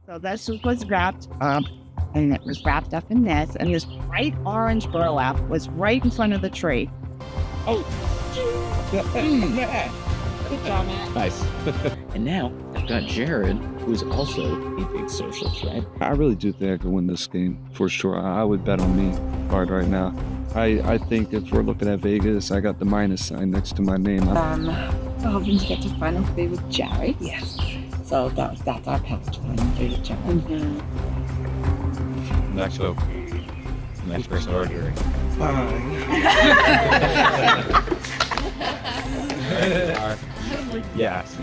So this was wrapped up, and it was wrapped up in this, and this bright orange burlap was right in front of the tree. Oh, good job, man. Nice. And now I've got Jared, who's also a big social threat. I really do think I could win this game for sure. I would bet on me hard right now. I think if we're looking at Vegas, I got the minus sign next to my name. We're hoping to get to final three with Jared. Yes. So that's our path to final three with Jared. Next up. Next person order. Yes.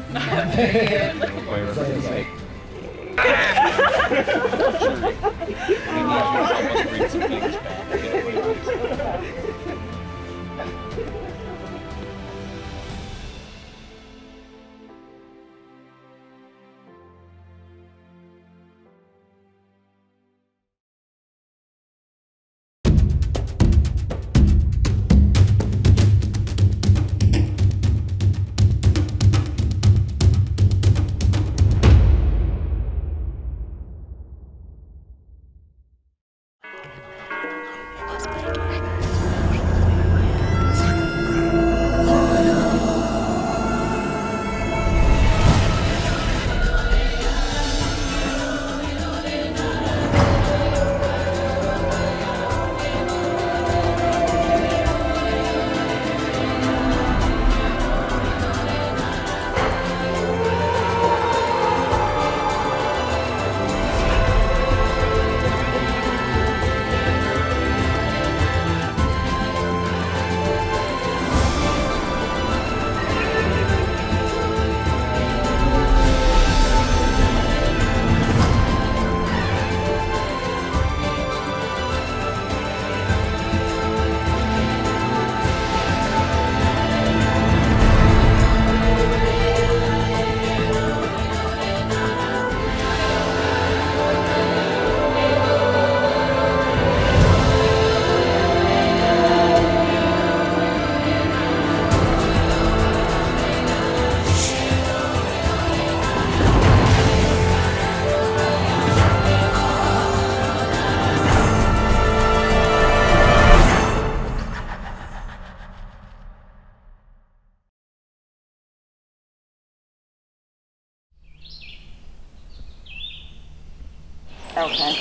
Okay.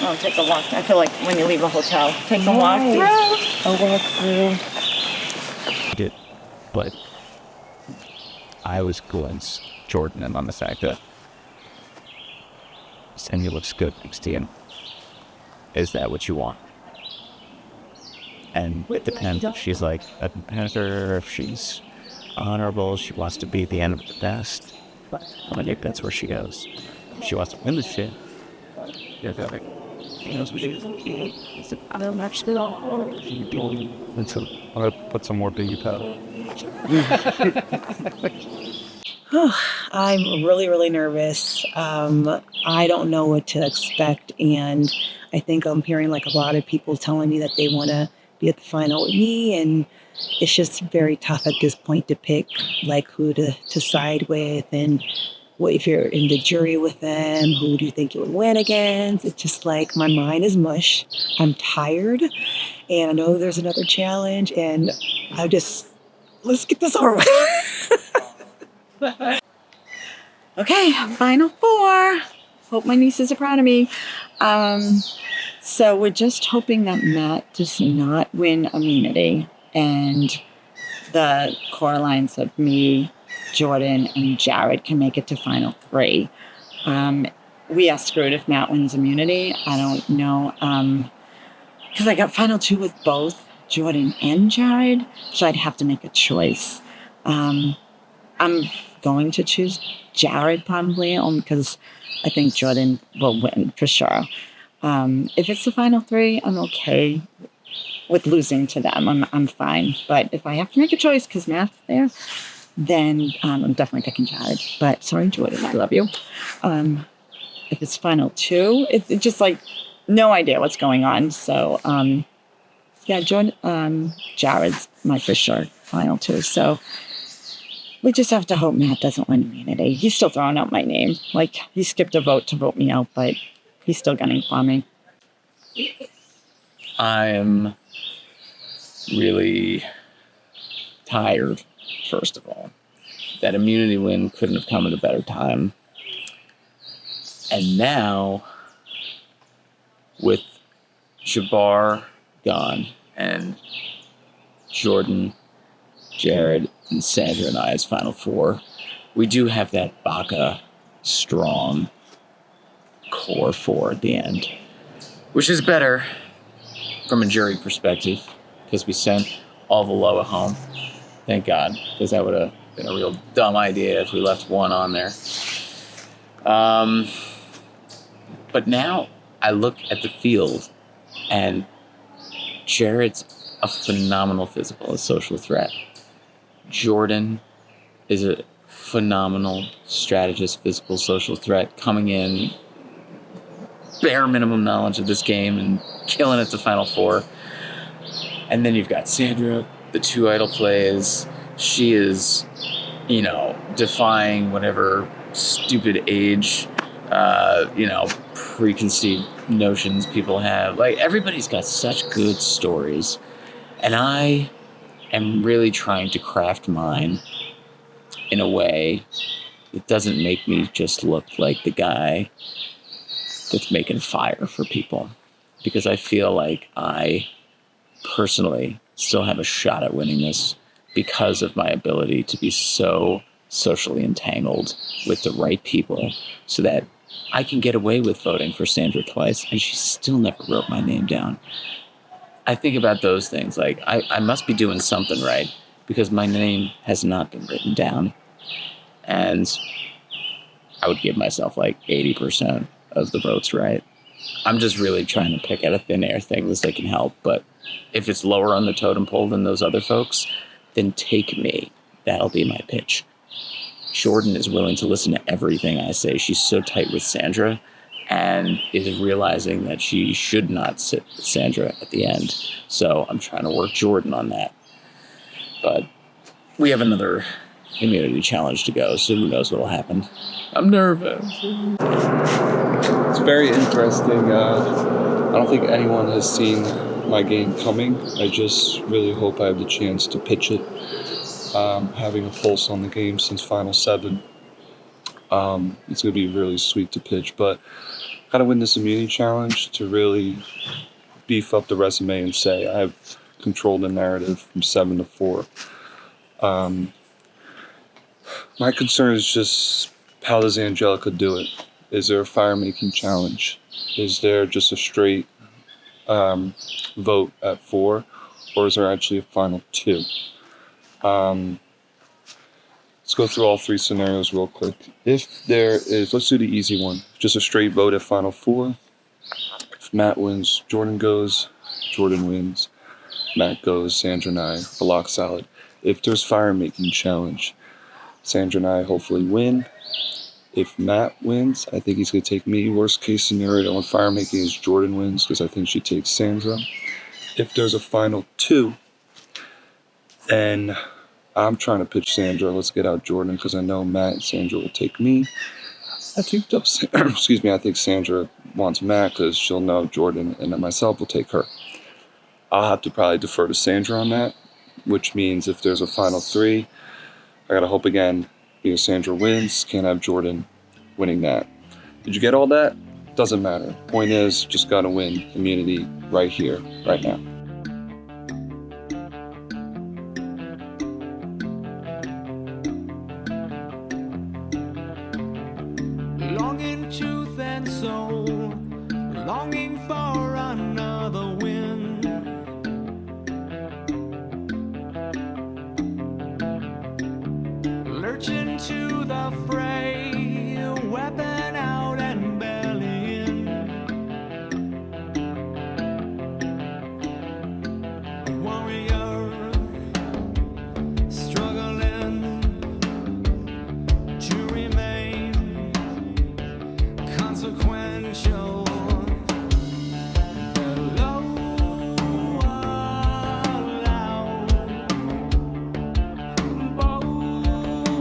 I'll take a walk. I feel like when you leave a hotel, take a walk through. A walk through. Did, but I was going Jordan in on the fact that Sandy looks good next to you. Is that what you want? And it depends if she's like a competitor, if she's honorable, she wants to be the end of the best. But I think that's where she goes. If she wants to win the shit, yeah, she knows what she is. I don't actually know. I'm gonna put some more baby powder. I'm really, really nervous. I don't know what to expect, and I think I'm hearing like a lot of people telling me that they want to be at the final with me, and it's just very tough at this point to pick like who to side with, and what if you're in the jury with them, who do you think you would win against? It's just like my mind is mush. I'm tired, and I know there's another challenge, and let's get this over with. Okay, final four. Hope my nieces are proud of me. So we're just hoping that Matt does not win immunity, and the core lines of me, Jordan, and Jared can make it to final three. We are screwed if Matt wins immunity. I don't know, because I got final two with both Jordan and Jared, so I'd have to make a choice. I'm going to choose Jared probably, only because I think Jordan will win for sure. If it's the final three, I'm okay with losing to them. I'm fine. But if I have to make a choice because Matt's there, then I'm definitely picking Jared. But sorry, Jordan, I love you. If it's final two, it's just like no idea what's going on. So yeah, Jared's my for sure final two. So We just have to hope Matt doesn't win immunity. He's still throwing out my name. Like, he skipped a vote to vote me out, but he's still gunning for me. I am really tired, first of all. That immunity win couldn't have come at a better time. And now, with Jabbar gone and Jordan, Jared, and Sandra and I as Final Four, we do have that Baca strong core four at the end, which is better from a jury perspective because we sent all the low at home. Thank God, because that would have been a real dumb idea if we left one on there. But now I look at the field and Jared's a phenomenal physical and social threat. Jordan is a phenomenal strategist, physical, social threat, coming in, bare minimum knowledge of this game and killing it to Final Four. And then you've got Sandra, the two idol plays. She is, defying whatever stupid age, preconceived notions people have. Like, everybody's got such good stories. And I am really trying to craft mine in a way that doesn't make me just look like the guy that's making fire for people. Because I feel like I personally still have a shot at winning this because of my ability to be so socially entangled with the right people so that I can get away with voting for Sandra twice and she still never wrote my name down. I think about those things. Like, I must be doing something right because my name has not been written down. And I would give myself like 80% of the votes right. I'm just really trying to pick out of thin air things that can help. But if it's lower on the totem pole than those other folks, then take me. That'll be my pitch. Jordan is willing to listen to everything I say. She's so tight with Sandra and is realizing that she should not sit with Sandra at the end. So I'm trying to work Jordan on that. But we have another immunity challenge to go, so who knows what'll happen. I'm nervous. It's very interesting. I don't think anyone has seen my game coming. I just really hope I have the chance to pitch it. Having a pulse on the game since Final 7. It's going to be really sweet to pitch, but gotta win this immunity challenge to really beef up the resume and say I've controlled the narrative from 7 to 4. My concern is just, how does Angelica do it? Is there a fire-making challenge? Is there just a straight vote at 4? Or is there actually a final 2? Let's go through all 3 scenarios real quick. If there is, let's do the easy one, just a straight vote at final 4. If Matt wins, Jordan goes, Jordan wins, Matt goes, Sandra and I, a lock solid. If there's fire-making challenge, Sandra and I hopefully win. If Matt wins, I think he's going to take me. Worst case scenario on fire-making is Jordan wins because I think she takes Sandra. If there's a final 2, then I'm trying to pitch Sandra. Let's get out Jordan because I know Matt and Sandra will take me. I think I think Sandra wants Matt because she'll know Jordan and myself will take her. I'll have to probably defer to Sandra on that, which means if there's a final 3, I gotta hope again. Sandra wins, can't have Jordan winning that. Did you get all that? Doesn't matter. Point is, just gotta win immunity right here, right now. Longing tooth and soul, longing for another win. Lurching to the fray, weapon out and belly in. A warrior struggling to remain consequential. Bold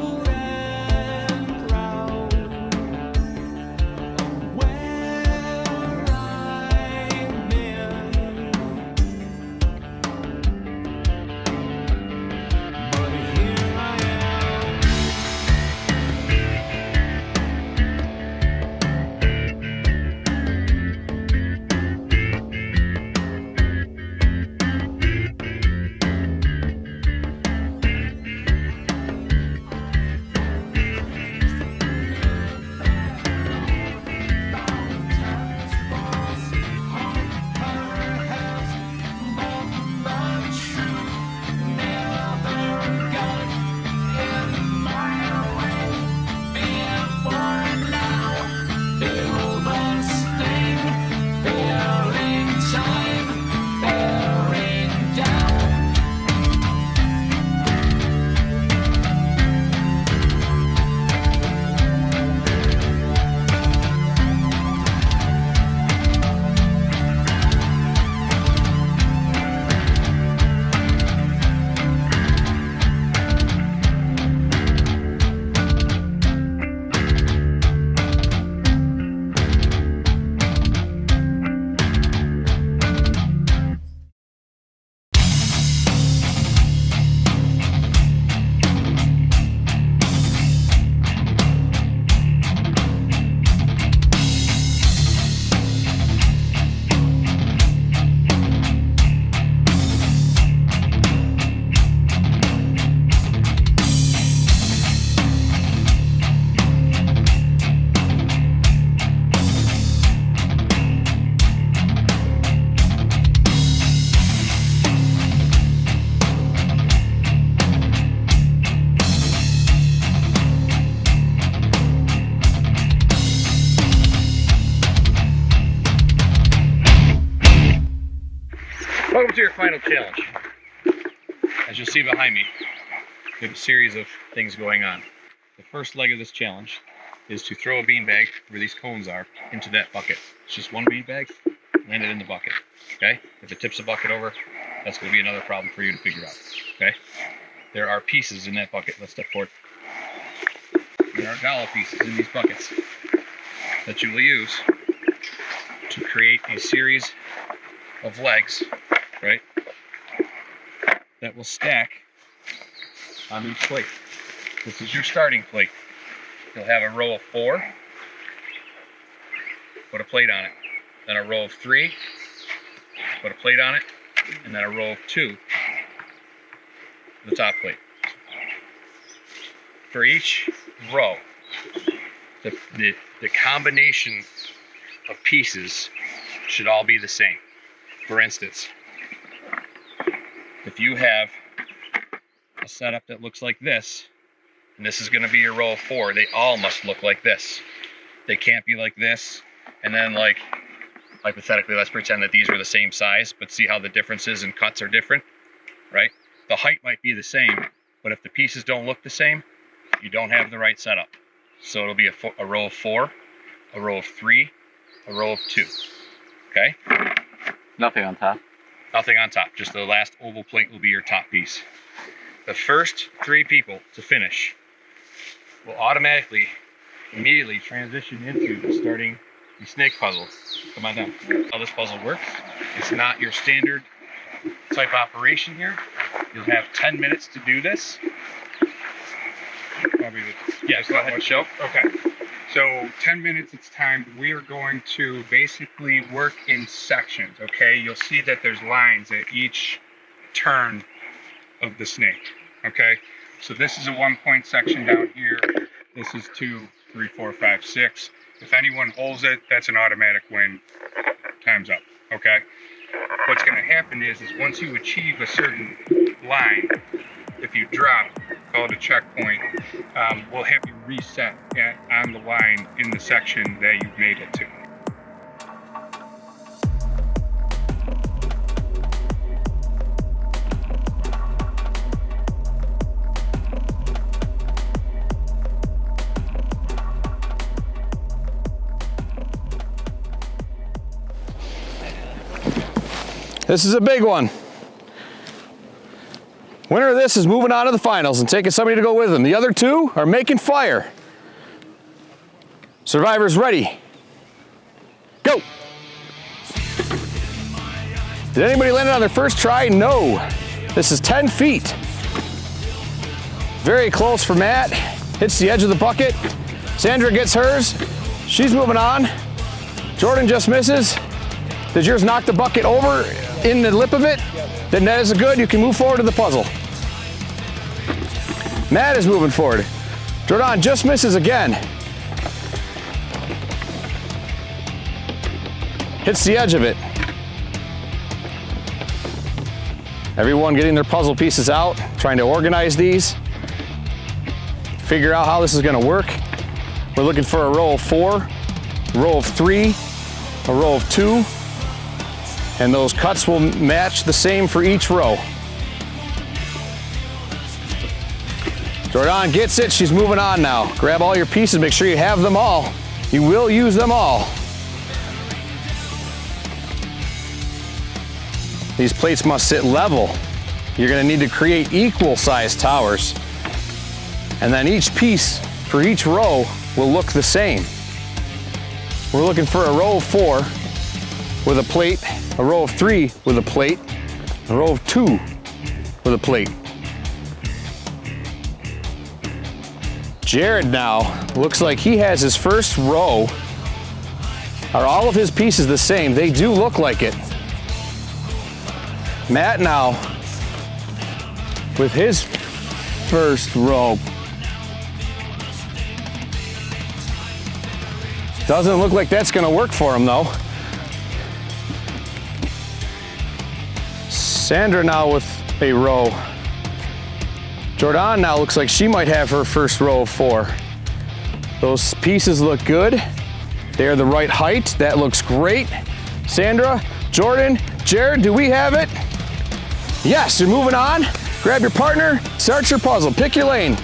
welcome to your final challenge. As you'll see behind me, we have a series of things going on. The first leg of this challenge is to throw a beanbag where these cones are into that bucket. It's just one beanbag, land it in the bucket, okay? If it tips the bucket over, that's going to be another problem for you to figure out, okay? There are pieces in that bucket. Let's step forward. There are dollar pieces in these buckets that you will use to create a series of legs, right, that will stack on each plate. This is your starting plate. You'll have a row of 4, put a plate on it, then a row of 3, put a plate on it, and then a row of 2, the top plate. For each row, the combination of pieces should all be the same. For instance, if you have a setup that looks like this, and this is going to be your row of 4, they all must look like this. They can't be like this, and then like hypothetically, let's pretend that these were the same size, but see how the differences in cuts are different, right? The height might be the same, but if the pieces don't look the same, you don't have the right setup. So it'll be a row of 4, a row of 3, a row of 2, okay? Nothing on top. Nothing on top, just the last oval plate will be your top piece. The first 3 people to finish will automatically, immediately transition into starting the snake puzzle. Come on down. How this puzzle works, it's not your standard type operation here. You'll have 10 minutes to do this. Yeah, go ahead and show. Okay. So 10 minutes, it's timed. We are going to basically work in sections, okay? You'll see that there's lines at each turn of the snake, okay? So this is a 1-point section down here. This is 2, 3, 4, 5, 6. If anyone holds it, that's an automatic win. Time's up, okay? What's gonna happen is once you achieve a certain line, if you drop, call it a checkpoint, we'll have you reset on the line in the section that you've made it to. This is a big one. Winner of this is moving on to the finals and taking somebody to go with them. The other 2 are making fire. Survivors ready. Go. Did anybody land it on their first try? No. This is 10 feet. Very close for Matt. Hits the edge of the bucket. Sandra gets hers. She's moving on. Jordan just misses. Did yours knock the bucket over in the lip of it? Then that is good. You can move forward to the puzzle. Matt is moving forward. Jordan just misses again. Hits the edge of it. Everyone getting their puzzle pieces out, trying to organize these, figure out how this is going to work. We're looking for a row of 4, a row of 3, a row of 2, and those cuts will match the same for each row. Jordan gets it, she's moving on now. Grab all your pieces, make sure you have them all. You will use them all. These plates must sit level. You're gonna need to create equal sized towers. And then each piece for each row will look the same. We're looking for a row of 4 with a plate, a row of 3 with a plate, a row of 2 with a plate. Jared now looks like he has his first row. Are all of his pieces the same? They do look like it. Matt now with his first row. Doesn't look like that's gonna work for him though. Sandra now with a row. Jordan now looks like she might have her first row of 4. Those pieces look good. They are the right height. That looks great. Sandra, Jordan, Jared, do we have it? Yes, you're moving on. Grab your partner, start your puzzle, pick your lane.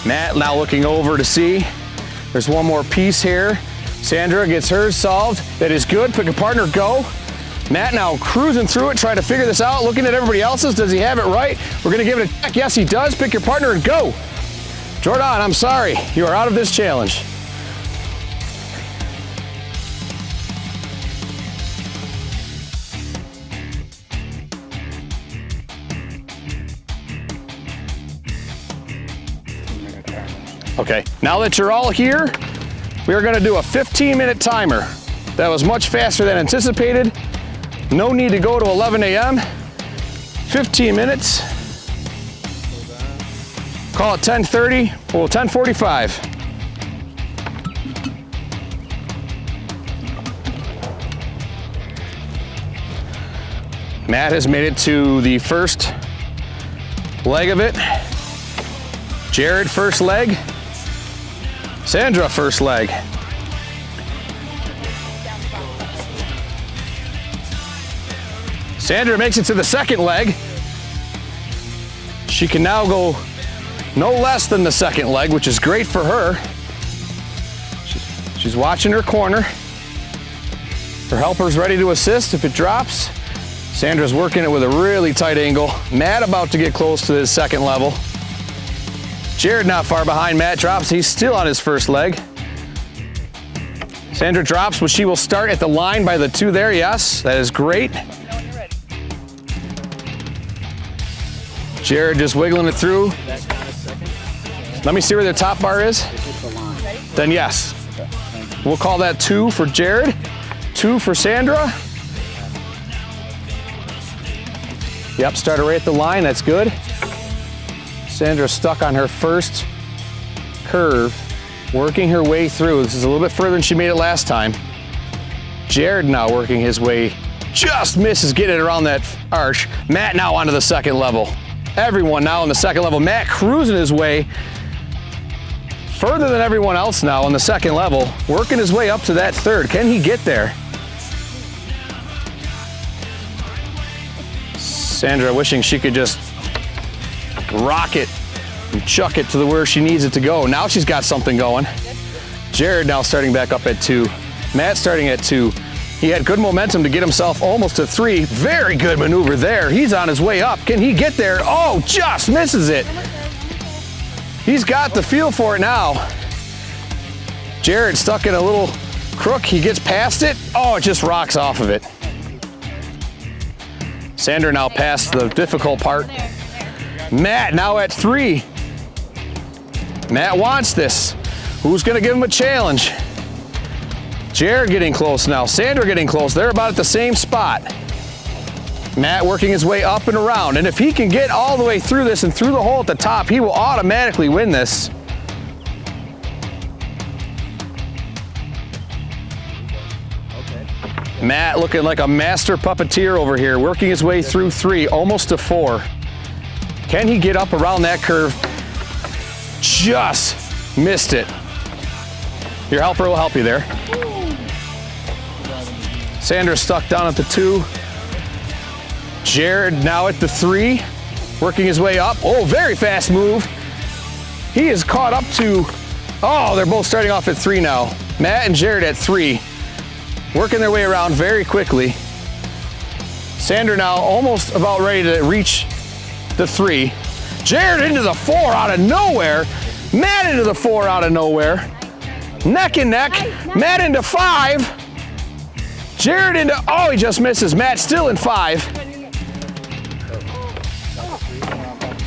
Matt now looking over to see. There's one more piece here. Sandra gets hers solved. That is good. Pick a partner, go. Matt now cruising through it, trying to figure this out, looking at everybody else's. Does he have it right? We're gonna give it a check. Yes, he does. Pick your partner and go. Jordan, I'm sorry. You are out of this challenge. Okay, now that you're all here, we are gonna do a 15-minute timer. That was much faster than anticipated. No need to go to 11 a.m. 15 minutes. Call it 10:30, well, 10:45. Matt has made it to the first leg of it. Jared, first leg. Sandra, first leg. Sandra makes it to the second leg. She can now go no less than the second leg, which is great for her. She's watching her corner. Her helper's ready to assist if it drops. Sandra's working it with a really tight angle. Matt about to get close to his second level. Jared not far behind. Matt drops. He's still on his first leg. Sandra drops, but she will start at the line by the 2 there. Yes, that is great. Jared just wiggling it through. Let me see where the top bar is. Then yes. We'll call that 2 for Jared, 2 for Sandra. Yep, started right at the line. That's good. Sandra's stuck on her first curve, working her way through. This is a little bit further than she made it last time. Jared now working his way, just misses getting it around that arch. Matt now onto the second level. Everyone now on the second level. Matt cruising his way further than everyone else now on the second level, working his way up to that third. Can he get there? Sandra wishing she could just rock it and chuck it to where she needs it to go. Now she's got something going. Jared now starting back up at 2. Matt starting at 2. He had good momentum to get himself almost to 3. Very good maneuver there. He's on his way up. Can he get there? Oh, just misses it. He's got the feel for it now. Jared stuck in a little crook. He gets past it. Oh, it just rocks off of it. Sandra now past the difficult part. Matt now at 3. Matt wants this. Who's gonna give him a challenge? Jared getting close now. Sandra getting close. They're about at the same spot. Matt working his way up and around. And if he can get all the way through this and through the hole at the top, he will automatically win this. Matt looking like a master puppeteer over here, working his way through 3, almost to 4. Can he get up around that curve? Just missed it. Your helper will help you there. Sandra's stuck down at the 2. Jared now at the 3, working his way up. Oh, very fast move. He is caught up to, oh, they're both starting off at 3 now. Matt and Jared at 3, working their way around very quickly. Sandra now almost about ready to reach the 3. Jared into the 4 out of nowhere. Matt into the 4 out of nowhere. Neck and neck. Matt into 5. Jared into, oh, he just misses. Matt still in 5.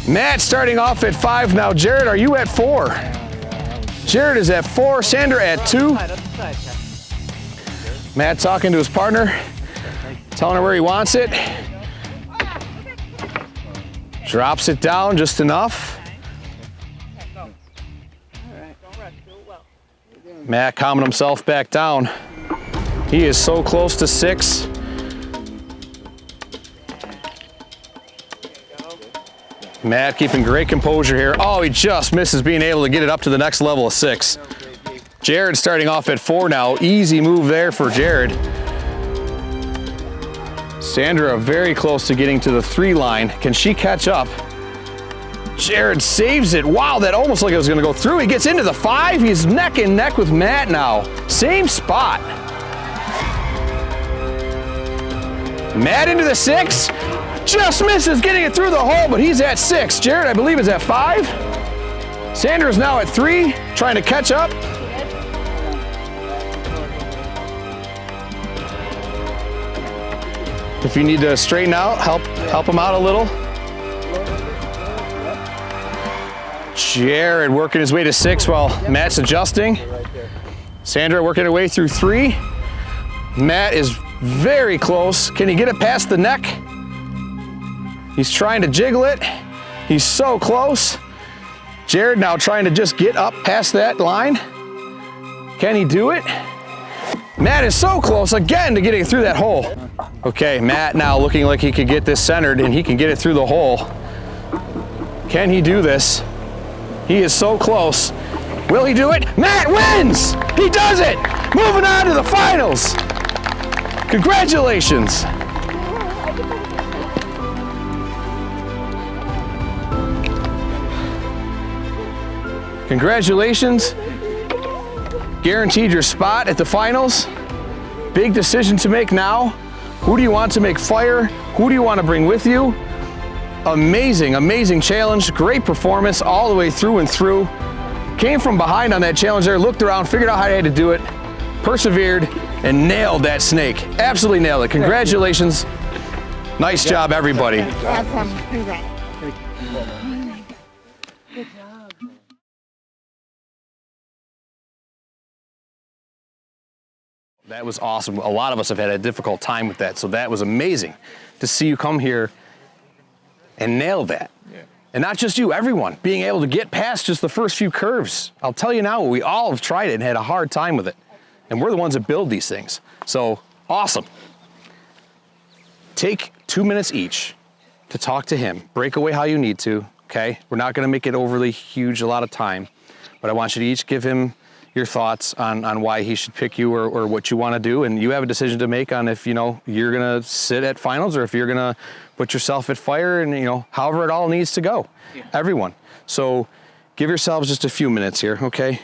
Matt starting off at 5 now. Jared, are you at 4? Jared is at 4. Sandra at 2. Matt talking to his partner, telling her where he wants it. Drops it down just enough. Matt calming himself back down. He is so close to 6. Matt keeping great composure here. Oh, he just misses being able to get it up to the next level of 6. Jared starting off at 4 now. Easy move there for Jared. Sandra very close to getting to the 3 line. Can she catch up? Jared saves it. Wow, that almost like it was gonna go through. He gets into the 5. He's neck and neck with Matt now. Same spot. Matt into the 6. Just misses getting it through the hole, but he's at 6. Jared, I believe, is at 5. Sandra's now at 3, trying to catch up. If you need to straighten out, help him out a little. Jared working his way to 6 while Matt's adjusting. Sandra working her way through 3. Matt is very close. Can he get it past the neck? He's trying to jiggle it. He's so close. Jared now trying to just get up past that line. Can he do it? Matt is so close again to getting through that hole. Okay, Matt now looking like he could get this centered and he can get it through the hole. Can he do this? He is so close. Will he do it? Matt wins! He does it! Moving on to the finals. Congratulations. Congratulations. Guaranteed your spot at the finals. Big decision to make now. Who do you want to make fire? Who do you want to bring with you? Amazing, amazing challenge. Great performance all the way through and through. Came from behind on that challenge there, looked around, figured out how I had to do it, persevered, and nailed that snake. Absolutely nailed it. Congratulations. Nice job, everybody. Awesome. Congrats. That was awesome. A lot of us have had a difficult time with that, so that was amazing to see you come here and nail that. Yeah. And not just you, everyone, being able to get past just the first few curves. I'll tell you now, we all have tried it and had a hard time with it. And we're the ones that build these things. So, awesome. Take 2 minutes each to talk to him. Break away how you need to, okay? We're not gonna make it overly huge, a lot of time, but I want you to each give him your thoughts on why he should pick you or what you want to do, and you have a decision to make on if you're gonna sit at finals or if you're gonna put yourself at fire, and however it all needs to go. Yeah. Everyone. So give yourselves just a few minutes here, okay?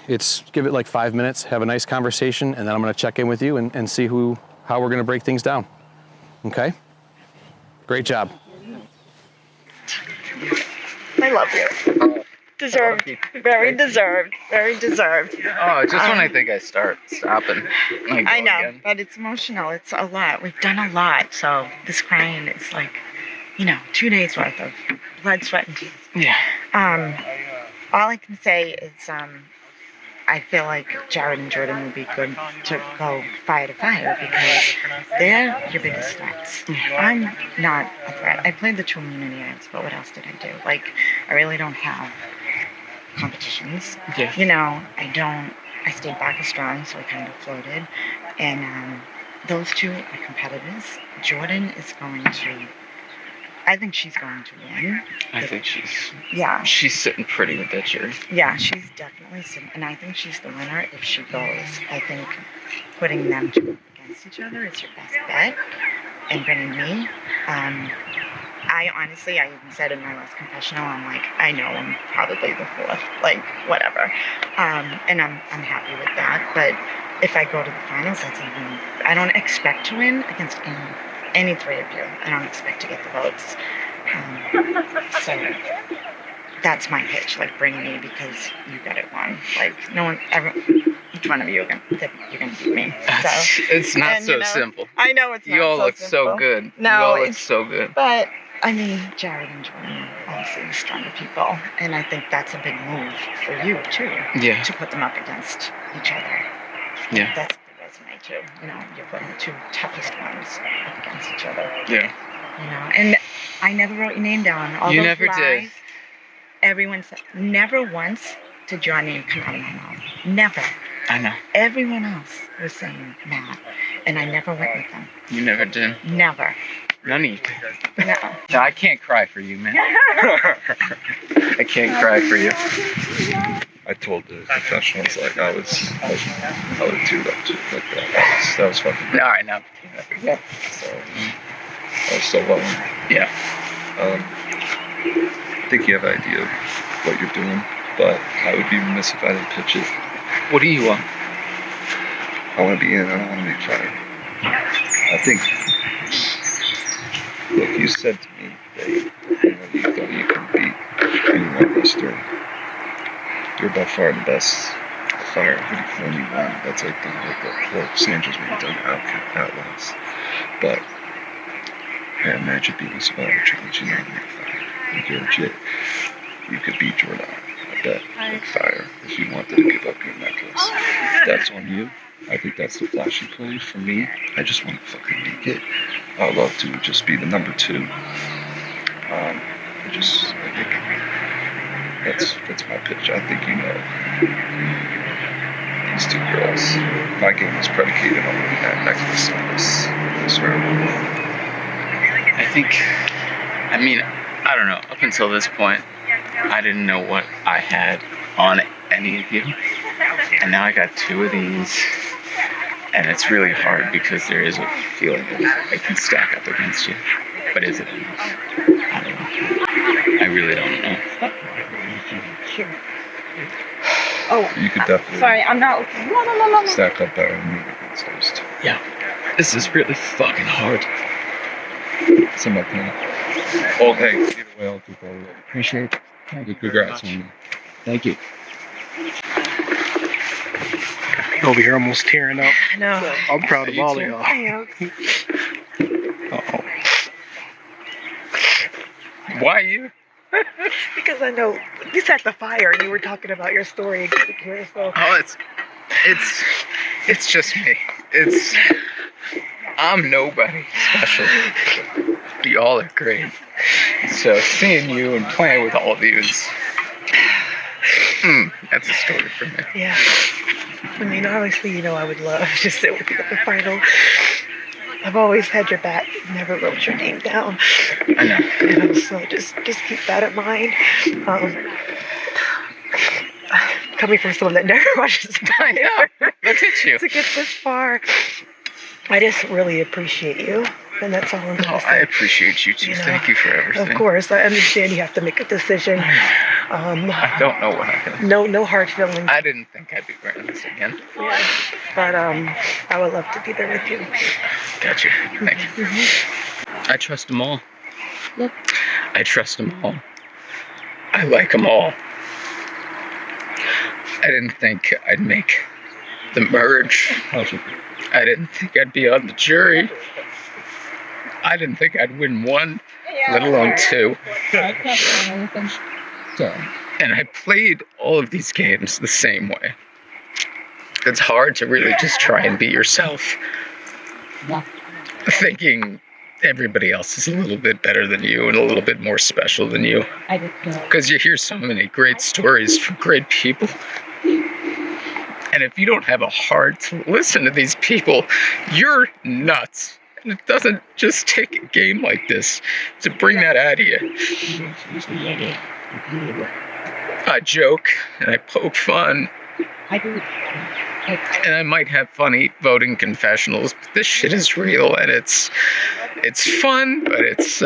Give it like 5 minutes, have a nice conversation, and then I'm gonna check in with you and see how we're gonna break things down. Okay? Great job. I love you. Deserved. Very deserved. Very deserved. Oh, just when I think I start stopping. I know, again. But it's emotional. It's a lot. We've done a lot. So this crying is like, 2 days worth of blood, sweat, and tears. Yeah. All I can say is I feel like Jared and Jordan would be good to go fire to fire because they're your biggest threats. I'm not a threat. I played the 2 immunity items, but what else did I do? I really don't have competitions. Yeah. I stayed back as strong, so I kind of floated. And those two are competitors. Jordan is I think she's going to win. I think she's sitting pretty with that jury. Yeah, she's definitely sitting, and I think she's the winner if she goes. I think putting them two against each other is your best bet, and bringing me. I honestly, I even said in my last confessional, I'm like, I know I'm probably the 4th, whatever, and I'm happy with that. But if I go to the finals, I don't expect to win against any 3 of you. I don't expect to get the votes. So that's my pitch. Bring me because you got it won. Each one of you you're gonna beat me. So it's not so simple. I know it's not. You all so look simple. so good. No, you all look so good. But Jared and Jordan are obviously the stronger people, and I think that's a big move for you too. Yeah. To put them up against each other. Yeah. That's a good resume too. You're putting the 2 toughest ones up against each other. Yeah. And I never wrote your name down. All you those never lies, did. Everyone said, never once did your name come out of my mouth. Never. I know. Everyone else was saying Matt, and I never went with them. You never did. Never. None of you did. No. No, I can't cry for you, man. I can't cry for you. I told the professionals like I was too up to like that was fucking All right, now. Yeah. so I was so well. Yeah. I think you have an idea of what you're doing, but I would be remiss if I didn't pitch it. What do you want? I want to be in. I don't want to be fired. I think. Look, you said to me that you thought you could beat anyone in history. You're by far the best fire. You've only one. That's like the whole Sanders being done outlaws. But I imagine being Survivor Challenge, you know, like fire. Like you're legit. You could beat Jordan. I bet. Like fire. If you wanted to give up your necklace, that's on you. I think that's the flashy play for me. I just want to fucking make it. I'd love to just be the number 2. I think that's my pitch. I think you know these 2 girls. My game is predicated on winning that necklace on this round. I don't know. Up until this point, I didn't know what I had on any of you. And now I got 2 of these. And it's really hard because there is a feeling that I can stack up against you. But is it enough? I don't know. I really don't know. Sure. Oh, You could definitely sorry, I'm not. No. stack up better than me against those 2. Yeah. This is really fucking hard. It's in my plan. Oh, hey, either way, I'll do better. Appreciate it. Thank you. Congrats on me. Thank you. Over here almost tearing up. No. I'm proud of all of y'all. I am. Uh-oh. Why you? Because I know you set the fire and you were talking about your story here, so. Oh, it's just me. I'm nobody special. Y'all are great. So seeing you and playing with all of you is, that's a story for me. Yeah. I mean, obviously, you know, I would love to sit with you at the final. I've always had your back, never wrote your name down. I know. You know, so just keep that in mind. Coming from someone that never watches the I know. Look at you. to get this far, I just really appreciate you, and that's all I'm going to say. I appreciate you too. You know, Thank you for everything. Of course, I understand you have to make a decision. I don't know what I'm gonna. No hard feelings. I didn't think I'd be wearing this again. Yeah. But I would love to be there with you. Gotcha. Thank you. I trust them all. Yep. I trust them all. I like them all. I didn't think I'd make the merge. I didn't think I'd be on the jury. I didn't think I'd win 1, let alone 2. And I played all of these games the same way. It's hard to really just try and be yourself. Thinking everybody else is a little bit better than you and a little bit more special than you. Because you hear so many great stories from great people. And if you don't have a heart to listen to these people, you're nuts. And it doesn't just take a game like this to bring that out of you. I joke and I poke fun. And I might have funny voting confessionals, but this shit is real and it's fun, but it's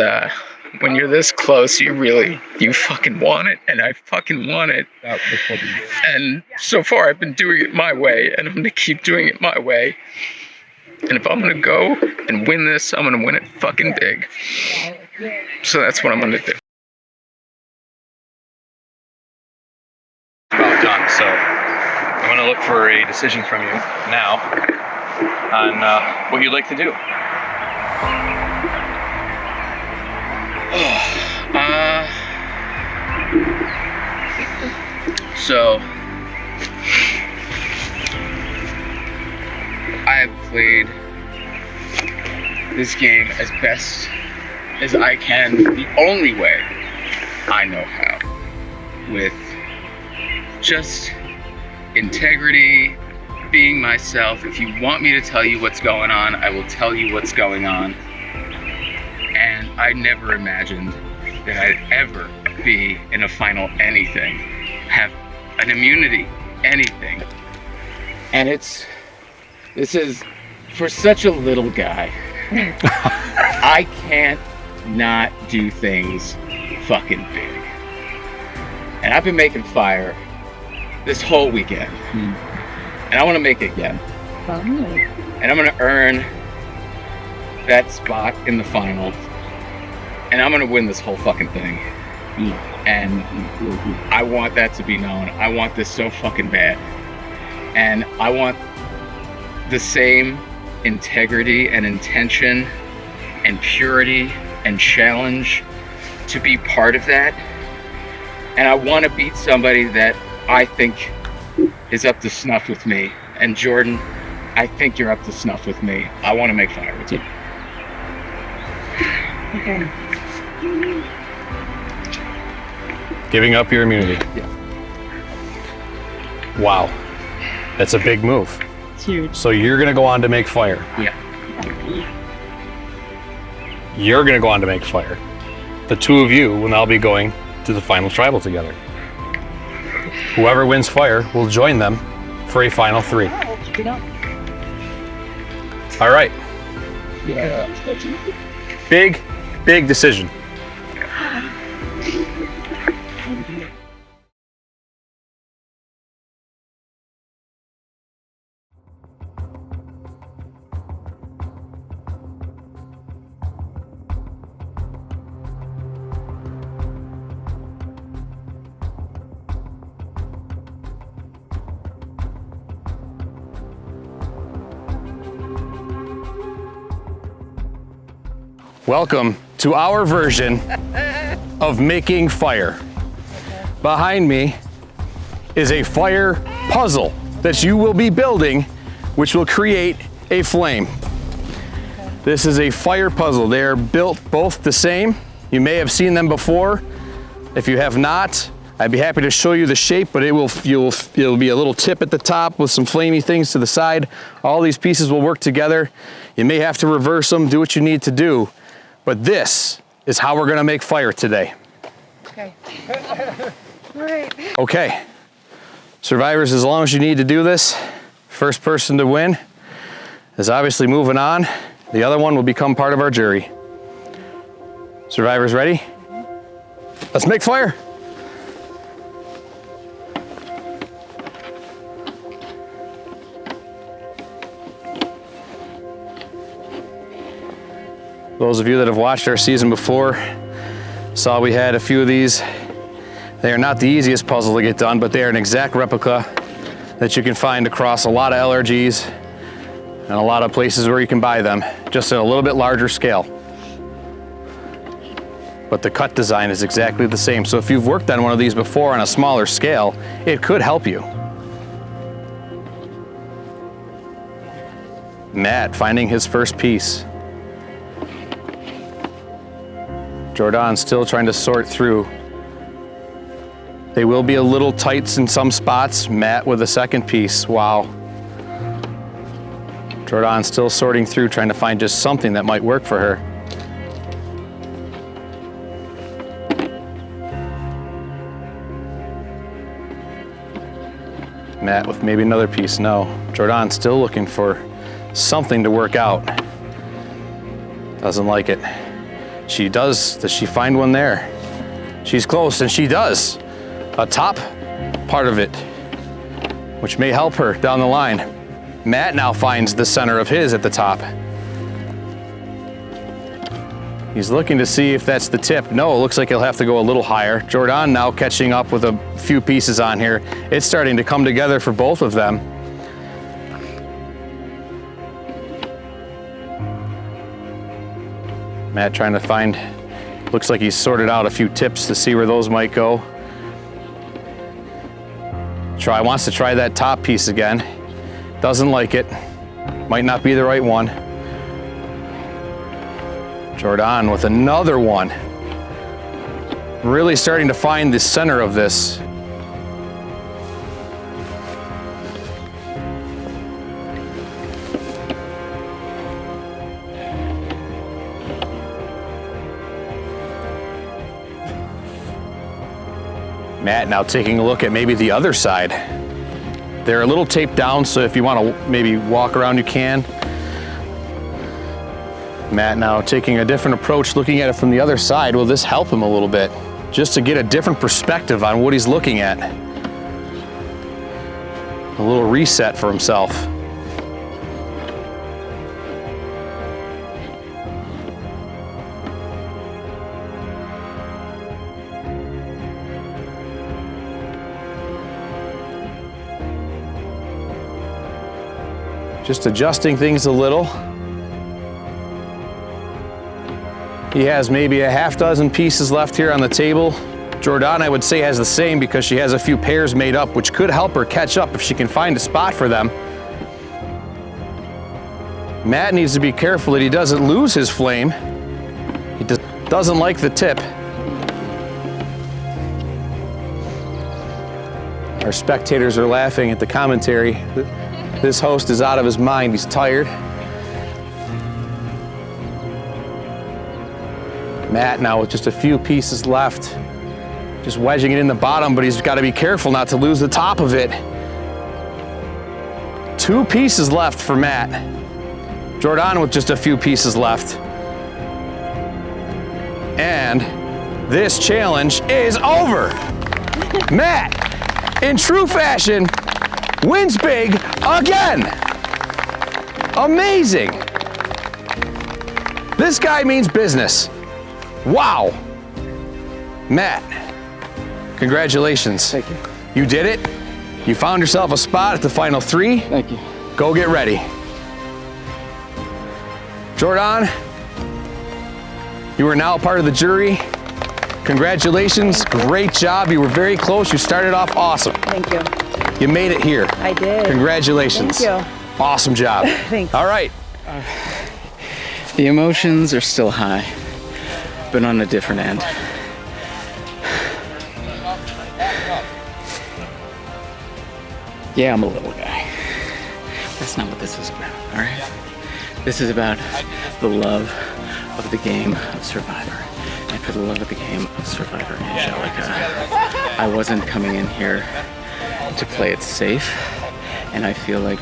when you're this close, you fucking want it, and I fucking want it. And so far I've been doing it my way, and I'm gonna keep doing it my way. And if I'm gonna go and win this, I'm gonna win it fucking big. So that's what I'm gonna do. About done, so I'm going to look for a decision from you now on what you'd like to do. So I have played this game as best as I can, the only way I know how, with just integrity, being myself. If you want me to tell you what's going on, I will tell you what's going on. And I never imagined that I'd ever be in a final anything, have an immunity, anything. And this is, for such a little guy, I can't not do things fucking big. And I've been making fire this whole weekend. And I want to make it again. And I'm going to earn that spot in the finals. And I'm going to win this whole fucking thing. And I want that to be known. I want this so fucking bad. And I want the same integrity and intention and purity and challenge to be part of that. And I want to beat somebody that I think is up to snuff with me. And Jordan, I think you're up to snuff with me. I want to make fire with you. Okay. Giving up your immunity. Yeah. Wow. That's a big move. It's huge. So you're going to go on to make fire. Yeah. You're going to go on to make fire. The two of you will now be going to the final tribal together. Whoever wins fire will join them for a final 3. All right. Yeah. Big decision. Welcome to our version of making fire. Behind me is a fire puzzle that you will be building, which will create a flame. This is a fire puzzle. They are built both the same. You may have seen them before. If you have not, I'd be happy to show you the shape, but it'll be a little tip at the top with some flamey things to the side. All these pieces will work together. You may have to reverse them, do what you need to do. But this is how we're gonna make fire today. Okay. All right. Okay. Survivors, as long as you need to do this, first person to win is obviously moving on. The other one will become part of our jury. Survivors ready? Let's make fire. Those of you that have watched our season before saw we had a few of these. They are not the easiest puzzle to get done, but they are an exact replica that you can find across a lot of LRGs and a lot of places where you can buy them, just at a little bit larger scale. But the cut design is exactly the same. So if you've worked on one of these before on a smaller scale, it could help you. Matt finding his first piece. Jordan still trying to sort through. They will be a little tight in some spots. Matt with a second piece. Wow. Jordan still sorting through, trying to find just something that might work for her. Matt with maybe another piece. No. Jordan still looking for something to work out. Doesn't like it. She does. Does she find one there? She's close, and she does. A top part of it, which may help her down the line. Matt now finds the center of his at the top. He's looking to see if that's the tip. No, it looks like he'll have to go a little higher. Jordan now catching up with a few pieces on here. It's starting to come together for both of them. Matt trying to find, looks like he's sorted out a few tips to see where those might go. Wants to try that top piece again. Doesn't like it. Might not be the right one. Jordan with another one. Really starting to find the center of this. Matt now taking a look at maybe the other side. They're a little taped down, so if you want to maybe walk around, you can. Matt now taking a different approach, looking at it from the other side. Will this help him a little bit? Just to get a different perspective on what he's looking at. A little reset for himself. Just adjusting things a little. He has maybe a half dozen pieces left here on the table. Jordan, I would say, has the same because she has a few pairs made up, which could help her catch up if she can find a spot for them. Matt needs to be careful that he doesn't lose his flame. He doesn't like the tip. Our spectators are laughing at the commentary. This host is out of his mind. He's tired. Matt now with just a few pieces left. Just wedging it in the bottom, but he's got to be careful not to lose the top of it. 2 pieces left for Matt. Jordan with just a few pieces left. And this challenge is over. Matt, in true fashion, wins big again. Amazing. This guy means business. Wow. Matt, congratulations. Thank you. You did it. You found yourself a spot at the final 3. Thank you. Go get ready. Jordan, you are now a part of the jury. Congratulations. Great job. You were very close. You started off awesome. Thank you. You made it here. I did. Congratulations. Thank you. Awesome job. Thanks. All right. The emotions are still high, but on a different end. Yeah, I'm a little guy. That's not what this is about, all right? This is about the love of the game of Survivor. And for the love of the game of Survivor, Angelica, I wasn't coming in here to play it safe. And I feel like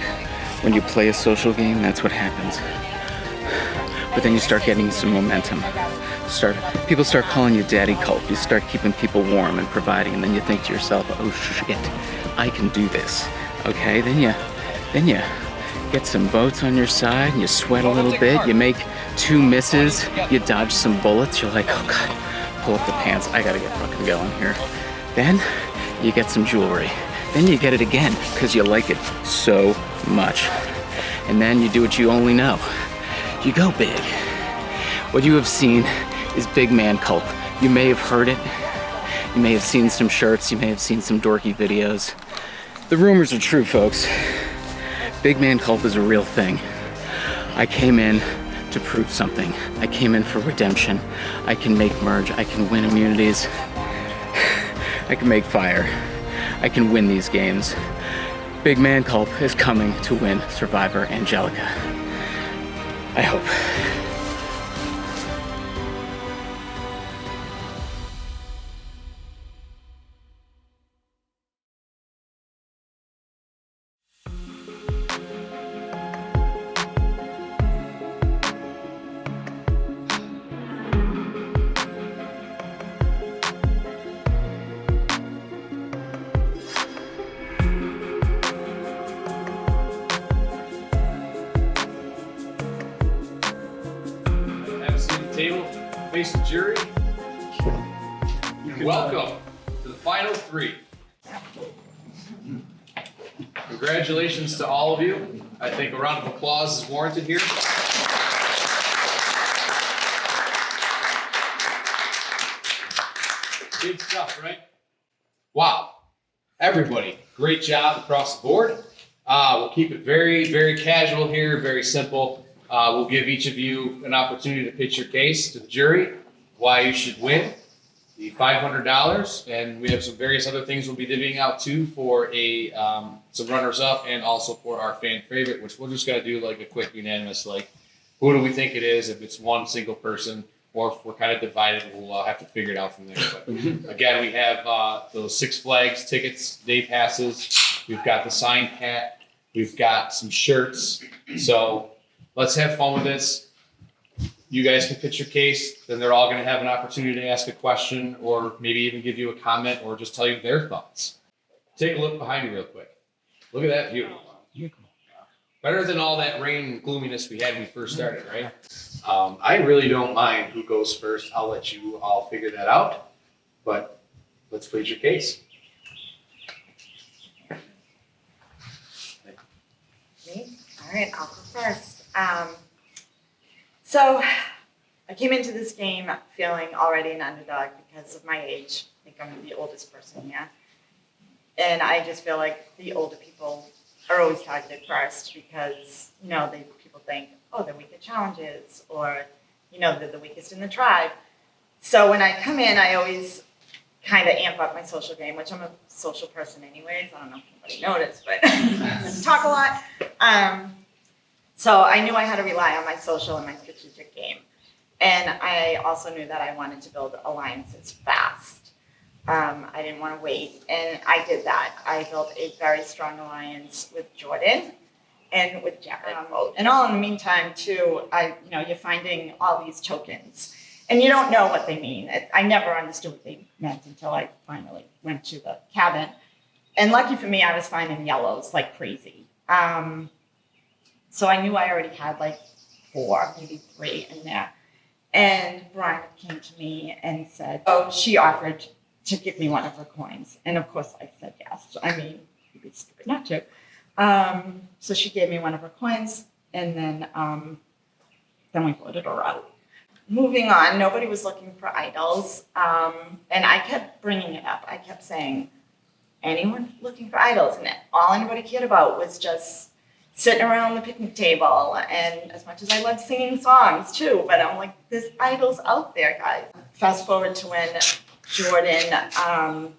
when you play a social game, that's what happens. But then you start getting some momentum. People start calling you daddy cult. You start keeping people warm and providing, and then you think to yourself, oh shit, I can do this. Okay, then you get some boats on your side, and you sweat a little bit, you make 2 misses, you dodge some bullets, you're like, oh God, pull up the pants, I gotta get fucking going here. Then you get some jewelry. Then you get it again, because you like it so much. And then you do what you only know. You go big. What you have seen is big man cult. You may have heard it. You may have seen some shirts. You may have seen some dorky videos. The rumors are true, folks. Big man cult is a real thing. I came in to prove something. I came in for redemption. I can make merge. I can win immunities. I can make fire. I can win these games. Big man cult is coming to win Survivor Angelica. I hope. Table, face the jury. Welcome to the final 3. Congratulations to all of you. I think a round of applause is warranted here. Big stuff, right? Wow. Everybody, great job across the board. We'll keep it very, very casual here, very simple. We'll give each of you an opportunity to pitch your case to the jury, why you should win the $500, and we have some various other things we'll be divvying out too for some runners-up and also for our fan favorite, which we're just gonna do like a quick unanimous, like who do we think it is? If it's one single person, or if we're kind of divided, we'll have to figure it out from there. But again, we have those Six Flags tickets, day passes. We've got the signed hat. We've got some shirts. So let's have fun with this. You guys can pitch your case. Then they're all going to have an opportunity to ask a question or maybe even give you a comment or just tell you their thoughts. Take a look behind you real quick. Look at that view. Better than all that rain and gloominess we had when we first started, right? I really don't mind who goes first. I'll let you all figure that out. But let's plead your case. Me? All right, I'll go first. So I came into this game feeling already an underdog because of my age. I think I'm the oldest person here. And I just feel like the older people are always targeted first because, people think, oh, they're weak at challenges or, they're the weakest in the tribe. So when I come in, I always kind of amp up my social game, which I'm a social person anyways. I don't know if anybody noticed, but I talk a lot. So I knew I had to rely on my social and my strategic game. And I also knew that I wanted to build alliances fast. I didn't want to wait, and I did that. I built a very strong alliance with Jordan and with Jared. And all in the meantime, too, you're finding all these tokens, and you don't know what they mean. I never understood what they meant until I finally went to the cabin. And lucky for me, I was finding yellows like crazy. So I knew I already had like 4, maybe 3 in there. And Brian came to me and said, she offered to give me one of her coins. And of course I said yes. I mean, you'd be stupid not to. So she gave me one of her coins, and then we voted her out. Moving on, nobody was looking for idols. And I kept bringing it up. I kept saying, anyone looking for idols? And all anybody cared about was just sitting around the picnic table. And as much as I love singing songs too, but I'm like, there's idols out there, guys. Fast forward to when Jordan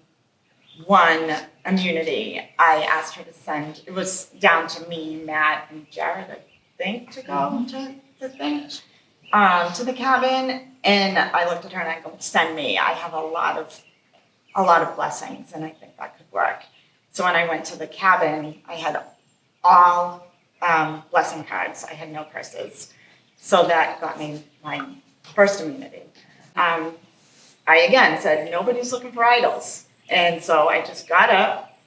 won immunity. I asked her to send, it was down to me, Matt, and Jared, I think, to go to the thing, to the cabin. And I looked at her and I go, send me. I have a lot of blessings, and I think that could work. So when I went to the cabin, I had all blessing cards. I had no curses. So that got me my first immunity. I again said, nobody's looking for idols. And so I just got up,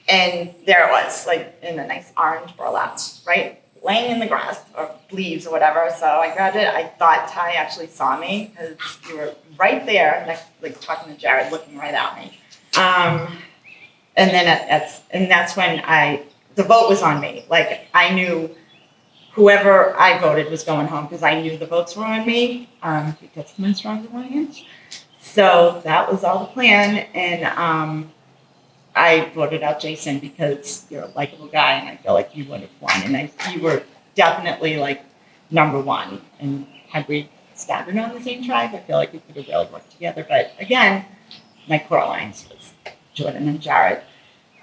and there it was, like in a nice orange burlap, right? Laying in the grass or leaves or whatever. So I grabbed it. I thought Ty actually saw me because you were right there, like talking to Jared, looking right at me. And then that's when the vote was on me. Like I knew whoever I voted was going home because I knew the votes were on me because of my strong alliance. So that was all the plan, and I voted out Jason because you're a likable guy, and I feel like you would have won. And you were definitely like number 1. And had we staggered on the same tribe, I feel like we could have really worked together. But again, my core alliance was Jordan and Jared.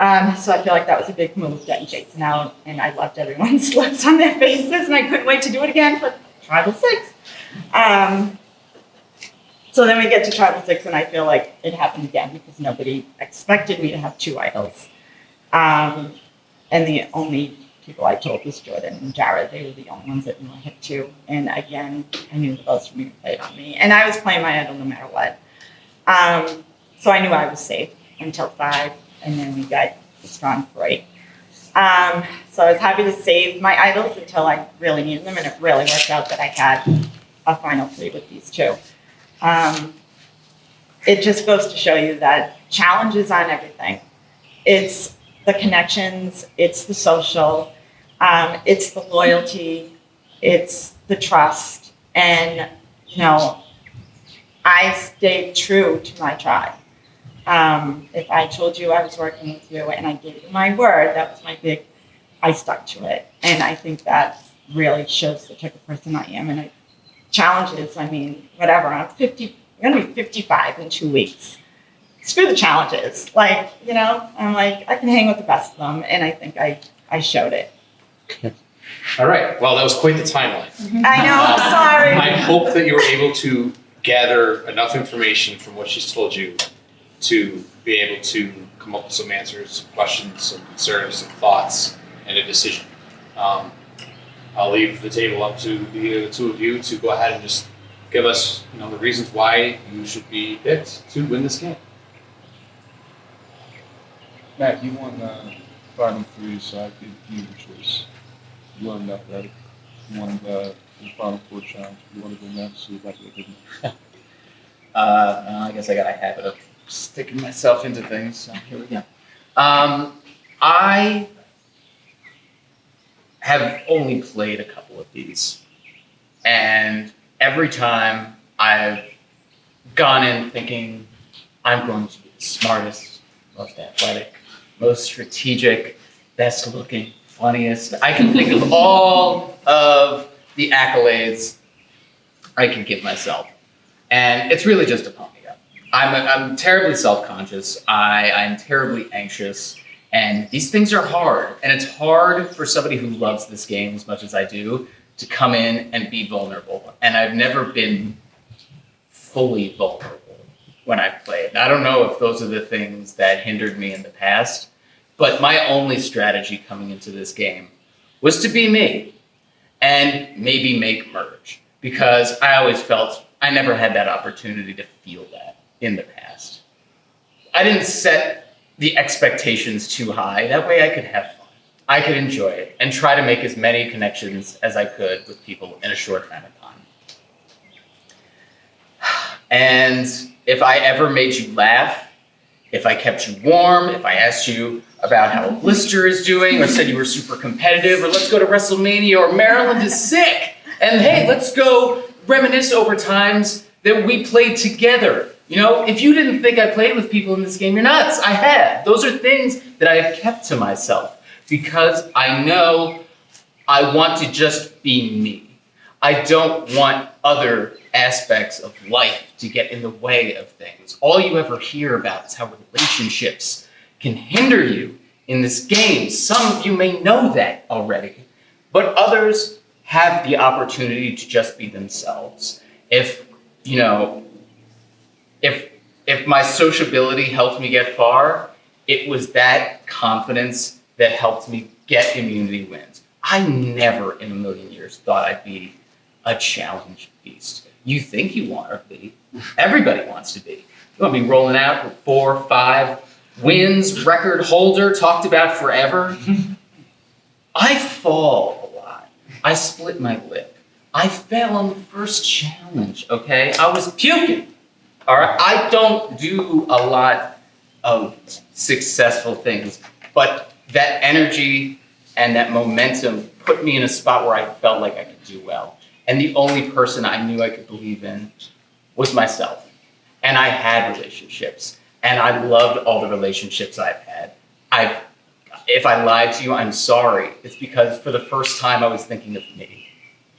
So I feel like that was a big move, getting Jason out, and I loved everyone's looks on their faces, and I couldn't wait to do it again for Tribal 6. So then we get to Tribal 6, and I feel like it happened again because nobody expected me to have 2 idols. And the only people I told was Jordan and Jared. They were the only ones that knew I had 2. And again, I knew the votes were being played on me. And I was playing my idol no matter what. So I knew I was safe until 5, and then we got the strong 3. So I was happy to save my idols until I really needed them, and it really worked out that I had a final 3 with these 2. It just goes to show you that challenge is on everything. It's the connections, it's the social, it's the loyalty, it's the trust. And, I stayed true to my tribe. If I told you I was working with you and I gave you my word, that was my I stuck to it. And I think that really shows the type of person I am. And challenges, whatever, I'm going to be 55 in 2 weeks. Screw the challenges. I'm like, I can hang with the best of them. And I think I showed it. All right. Well, that was quite the timeline. I know, I'm sorry. I hope that you were able to gather enough information from what she's told you to be able to come up with some answers, some questions, some concerns, some thoughts, and a decision. I'll leave the table up to the two of you to go ahead and just give us, the reasons why you should be picked to win this game. Matt, you won Final 3, so I give you the choice. You won athletic. You won the Final 4 challenge. You want to go next, so you'd like to go next. I guess I got a habit of sticking myself into things, so here we go. I have only played a couple of these, and every time I've gone in thinking I'm going to be the smartest, most athletic, most strategic, best looking, funniest. I can think of all of the accolades I can give myself. And it's really just a pump me up. I'm terribly self-conscious. I'm terribly anxious. And these things are hard. And it's hard for somebody who loves this game as much as I do to come in and be vulnerable. And I've never been fully vulnerable when I've played. I don't know if those are the things that hindered me in the past, but my only strategy coming into this game was to be me and maybe make merge, because I always felt I never had that opportunity to feel that in the past. I didn't set the expectations too high. That way I could have fun. I could enjoy it and try to make as many connections as I could with people in a short amount of time. And if I ever made you laugh, if I kept you warm, if I asked you about how a blister is doing, or said you were super competitive, or let's go to WrestleMania, or Maryland is sick, and hey, let's go reminisce over times that we played together. If you didn't think I played with people in this game, you're nuts. I have. Those are things that I have kept to myself because I know I want to just be me. I don't want other aspects of life to get in the way of things. All you ever hear about is how relationships can hinder you in this game. Some of you may know that already, but others have the opportunity to just be themselves. If my sociability helped me get far, it was that confidence that helped me get immunity wins. I never in a million years thought I'd be a challenge beast. You think you want to be. Everybody wants to be. You want to be rolling out with 4 or 5 wins, record holder, talked about forever. I fall a lot. I split my lip. I fell on the first challenge, okay? I was puking. All right, I don't do a lot of successful things, but that energy and that momentum put me in a spot where I felt like I could do well. And the only person I knew I could believe in was myself. And I had relationships, and I loved all the relationships I've had. If I lied to you, I'm sorry. It's because for the first time I was thinking of me.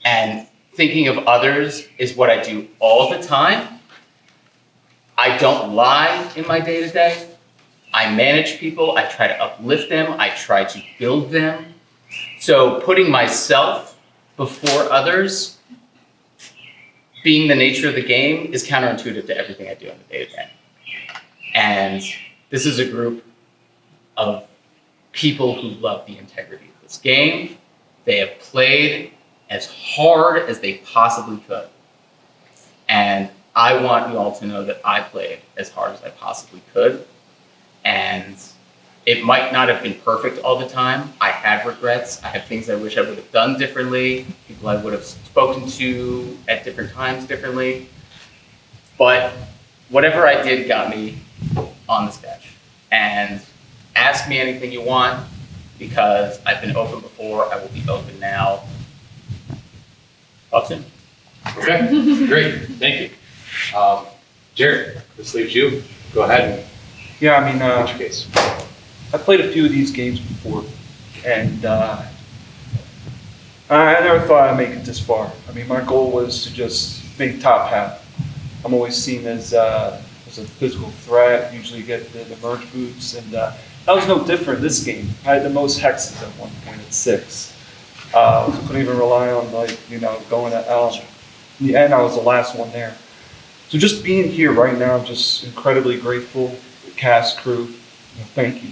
And thinking of others is what I do all the time. I don't lie in my day-to-day. I manage people. I try to uplift them. I try to build them. So putting myself before others, being the nature of the game, is counterintuitive to everything I do on the day-to-day. And this is a group of people who love the integrity of this game. They have played as hard as they possibly could. And I want you all to know that I played as hard as I possibly could. And it might not have been perfect all the time. I have regrets. I have things I wish I would have done differently, people I would have spoken to at different times differently. But whatever I did got me on this bench. And ask me anything you want, because I've been open before, I will be open now. Talk soon. Okay, great, thank you. Jared, this leaves you. Go ahead and get your case. I played a few of these games before, and I never thought I'd make it this far. My goal was to just make top half. I'm always seen as a physical threat, usually get the merge boots, and that was no different this game. I had the most hexes at one point at 6. Couldn't even rely on going to Elm. In the end, I was the last one there. So just being here right now, I'm just incredibly grateful. The cast, crew, thank you.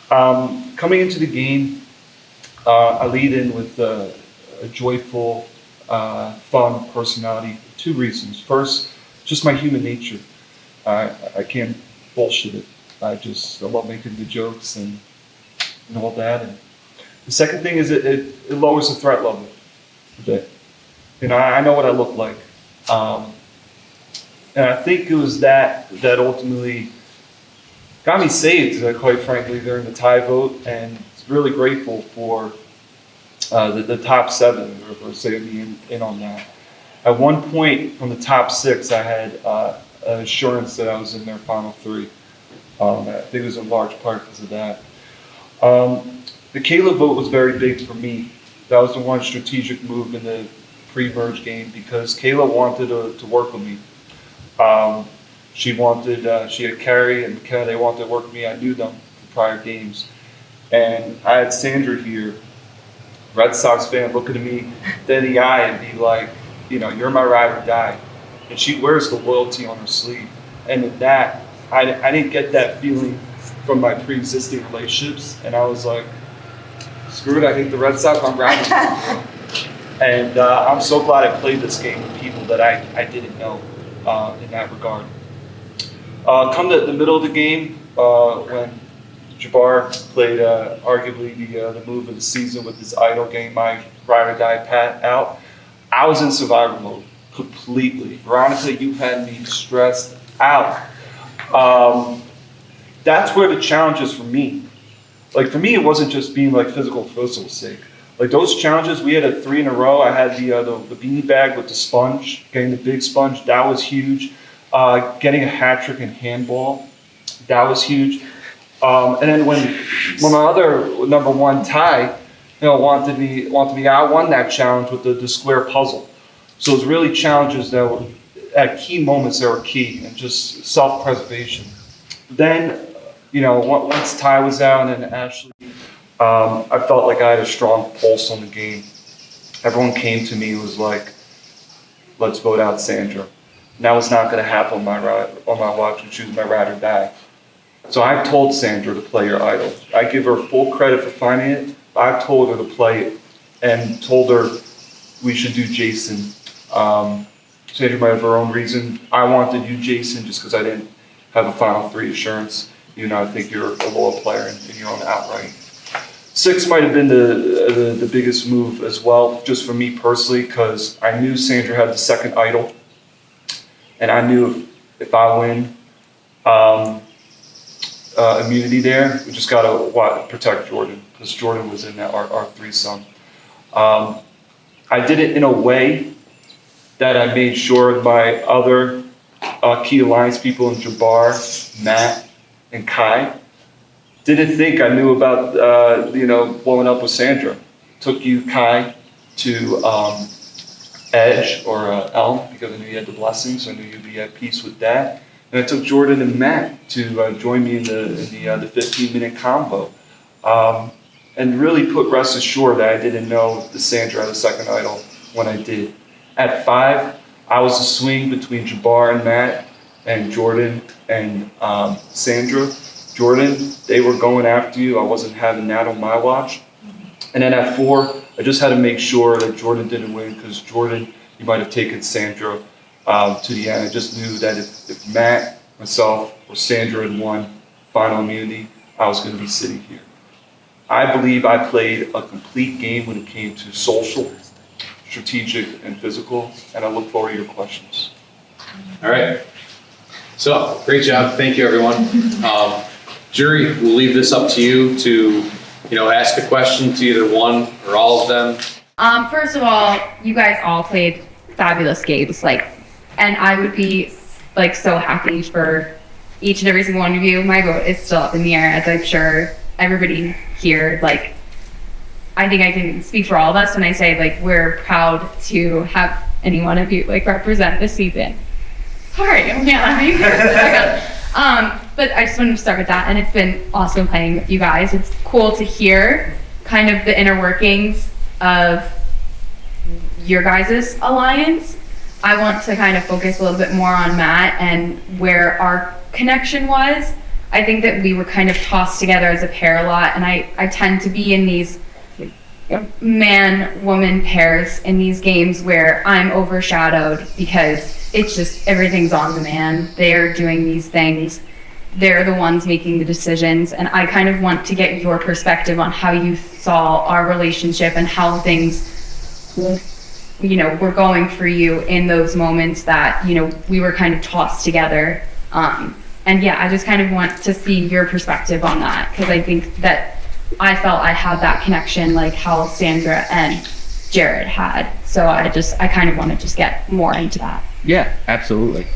Coming into the game, I lead in with a joyful, fun personality. 2 reasons. First, just my human nature. I can't bullshit it. I love making the jokes and all that. And the second thing is it lowers the threat level a bit. I know what I look like. And I think it was that ultimately got me saved, quite frankly, during the tie vote, and really grateful for the top 7 for saving me in on that. At one point from the top 6, I had an assurance that I was in their final 3. I think it was in large part because of that. The Kayla vote was very big for me. That was the one strategic move in the pre-merge game because Kayla wanted to work with me. She had Carrie and McKenna, they wanted to work with me. I knew them from prior games. And I had Sandra here, Red Sox fan, looking at me dead in the eye and be like, you're my ride or die. And she wears the loyalty on her sleeve. And in that, I didn't get that feeling from my pre-existing relationships. And I was like, screw it, I hate the Red Sox, I'm riding. And I'm so glad I played this game with people that I didn't know in that regard. Come to the middle of the game, when Jabbar played arguably the move of the season with his idol getting my ride or die pat out, I was in survival mode completely. Veronica, you had me stressed out. That's where the challenge is for me. Like for me, it wasn't just being like physical for physical sake. Like those challenges, we had 3 in a row. I had the beanie bag with the sponge, getting the big sponge, that was huge. Getting a hat trick in handball, that was huge. And then when my other number 1 tie, wanted me, I won that challenge with the square puzzle. So it was really challenges that were at key moments that were key and just self-preservation. Then, once Ty was out and Ashley, I felt like I had a strong pulse on the game. Everyone came to me and was like, let's vote out Sandra. And that was not going to happen on my watch and choose my ride or die. So I told Sandra to play your idol. I give her full credit for finding it. I told her to play it and told her we should do Jason. Sandra might have her own reason. I wanted you, Jason, just because I didn't have a final 3 assurance. I think you're a loyal player and you're on outright. 6 might have been the biggest move as well, just for me personally, because I knew Sandra had the second idol. And I knew if I win immunity there, we just got to protect Jordan, because Jordan was in that our threesome. I did it in a way that I made sure my other key alliance people in Jabbar, Matt, and Kai didn't think I knew about blowing up with Sandra. Took you, Kai, to Edge or Elm because I knew you had the blessing, so I knew you'd be at peace with that. And I took Jordan and Matt to join me in the 15-minute combo, and really put rest assured that I didn't know the Sandra had a second idol when I did. At 5, I was a swing between Jabbar and Matt and Jordan and Sandra. Jordan, they were going after you. I wasn't having that on my watch. And then at 4, I just had to make sure that Jordan didn't win because Jordan, you might have taken Sandra to the end. I just knew that if Matt, myself, or Sandra had won final immunity, I was going to be sitting here. I believe I played a complete game when it came to social, strategic, and physical, and I look forward to your questions. All right. So, great job. Thank you, everyone. Jury, we'll leave this up to you to, ask a question to either one or all of them. First of all, you guys all played fabulous games, and I would be so happy for each and every single one of you. My vote is still up in the air, as I'm sure everybody here, I think I can speak for all of us when I say, we're proud to have any one of you, represent this season. Sorry, I'm yelling. But I just wanted to start with that, and it's been awesome playing with you guys. It's cool to hear kind of the inner workings of your guys' alliance. I want to kind of focus a little bit more on Matt and where our connection was. I think that we were kind of tossed together as a pair a lot, and I tend to be in these man-woman pairs in these games where I'm overshadowed because it's just everything's on the man. They're doing these things. They're the ones making the decisions, and I kind of want to get your perspective on how you saw our relationship and how things, you know, were going for you in those moments that, you know, we were kind of tossed together. And yeah, I just kind of want to see your perspective on that, because I think that I felt I had that connection like how Sandra and Jared had. So I kind of want to just get more into that. Yeah, absolutely.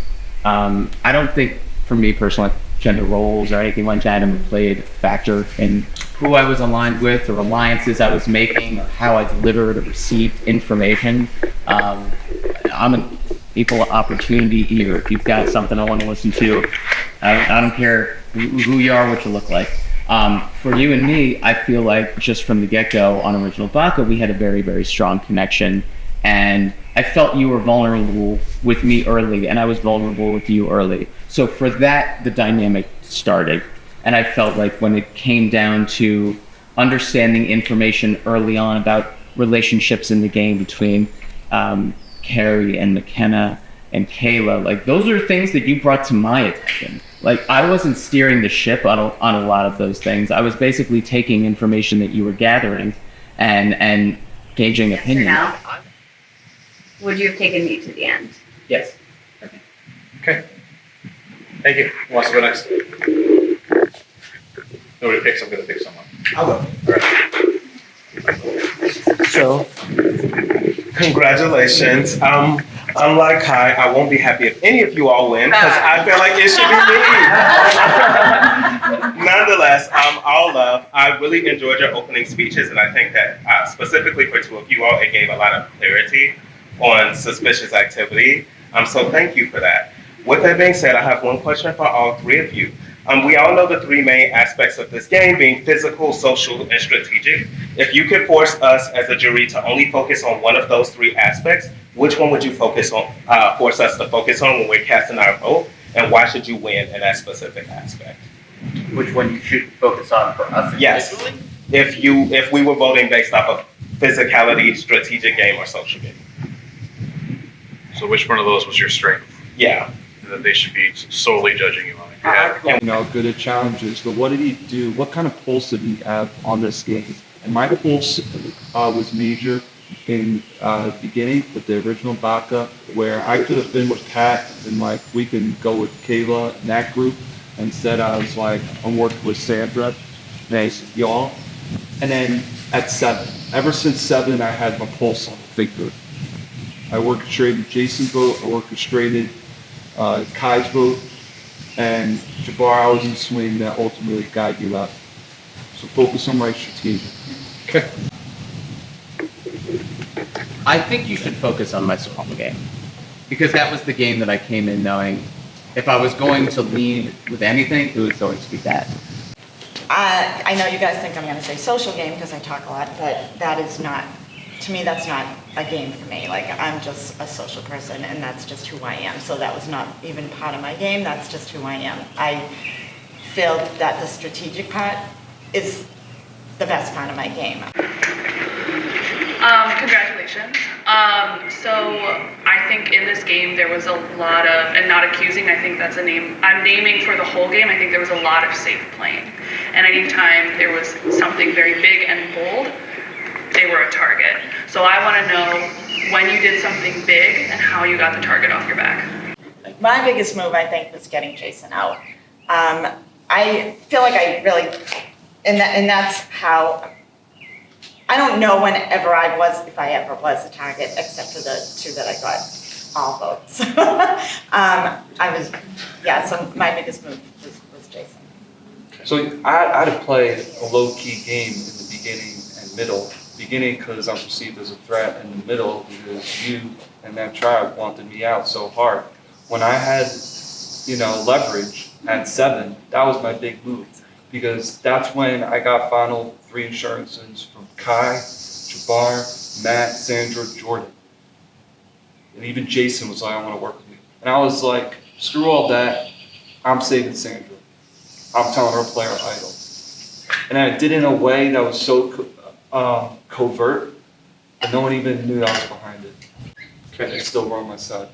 I don't think, for me personally, gender roles or anything like that ever played a factor in who I was aligned with or alliances I was making or how I delivered or received information. I'm an equal opportunity eater. If you've got something I want to listen to, I don't care who you are, what you look like. For you and me, I feel like just from the get-go on Original Baka, we had a very, very strong connection. And I felt you were vulnerable with me early, and I was vulnerable with you early. So for that, the dynamic started. And I felt like when it came down to understanding information early on about relationships in the game between Carrie and McKenna and Kayla, like those are things that you brought to my attention. Like I wasn't steering the ship on a lot of those things. I was basically taking information that you were gathering and gauging opinion. Yes or no? Would you have taken me to the end? Yes. Okay. Thank you. Who wants to go next? Nobody picks, I'm going to pick someone. I'll go. All right. So, congratulations. Unlike Kai, I won't be happy if any of you all win because I feel like it should be me. Nonetheless, all love. I really enjoyed your opening speeches, and I think that specifically for two of you all, it gave a lot of clarity on suspicious activity. So thank you for that. With that being said, I have one question for all three of you. We all know the three main aspects of this game being physical, social, and strategic. If you could force us as a jury to only focus on one of those three aspects, which one would you focus on? Force us to focus on when we're casting our vote, and why should you win in that specific aspect? Which one you should focus on for us individually? Yes. If we were voting based off of physicality, strategic game, or social game. So which one of those was your strength? Yeah. That they should be solely judging you on it. You know, good at challenges, but what did he do? What kind of pulse did he have on this game? And my pulse was major in the beginning with the original Baka, where I could have been with Pat and like we can go with Kayla and that group. Instead, I was like, I'm working with Sandra, nice, y'all. And then at 7, ever since 7, I had my pulse on the finger. I orchestrated Jason's vote, I orchestrated Kai's vote, and Jabbar, I was in swing that ultimately got you out. So focus on right strategic. Okay. I think you should focus on my small game, because that was the game that I came in knowing if I was going to lead with anything, it was going to be that. I know you guys think I'm going to say social game because I talk a lot, but that is not, to me, that's not a game for me. Like, I'm just a social person, and that's just who I am. So that was not even part of my game. That's just who I am. I feel that the strategic part is the best part of my game. Congratulations. So I think in this game there was a lot of, and not accusing, I think that's a name, I'm naming for the whole game, I think there was a lot of safe playing. And anytime there was something very big and bold, they were a target. So I want to know when you did something big and how you got the target off your back. My biggest move, I think, was getting Jason out. I feel like I really, and that's how, I don't know whenever I was, if I ever was a target, except for the 2 that I got all votes. So my biggest move was Jason. So I had to play a low-key game in the beginning and middle. Beginning because I'm perceived as a threat, in the middle because you and that tribe wanted me out so hard. When I had, leverage at 7, that was my big move because that's when I got final 3 insurances from Kai, Bar, Matt, Sandra, Jordan. And even Jason was like, I want to work with me. And I was like, screw all that. I'm saving Sandra. I'm telling her player idol. And I did it in a way that was so covert that no one even knew I was behind it. And they still were on my side.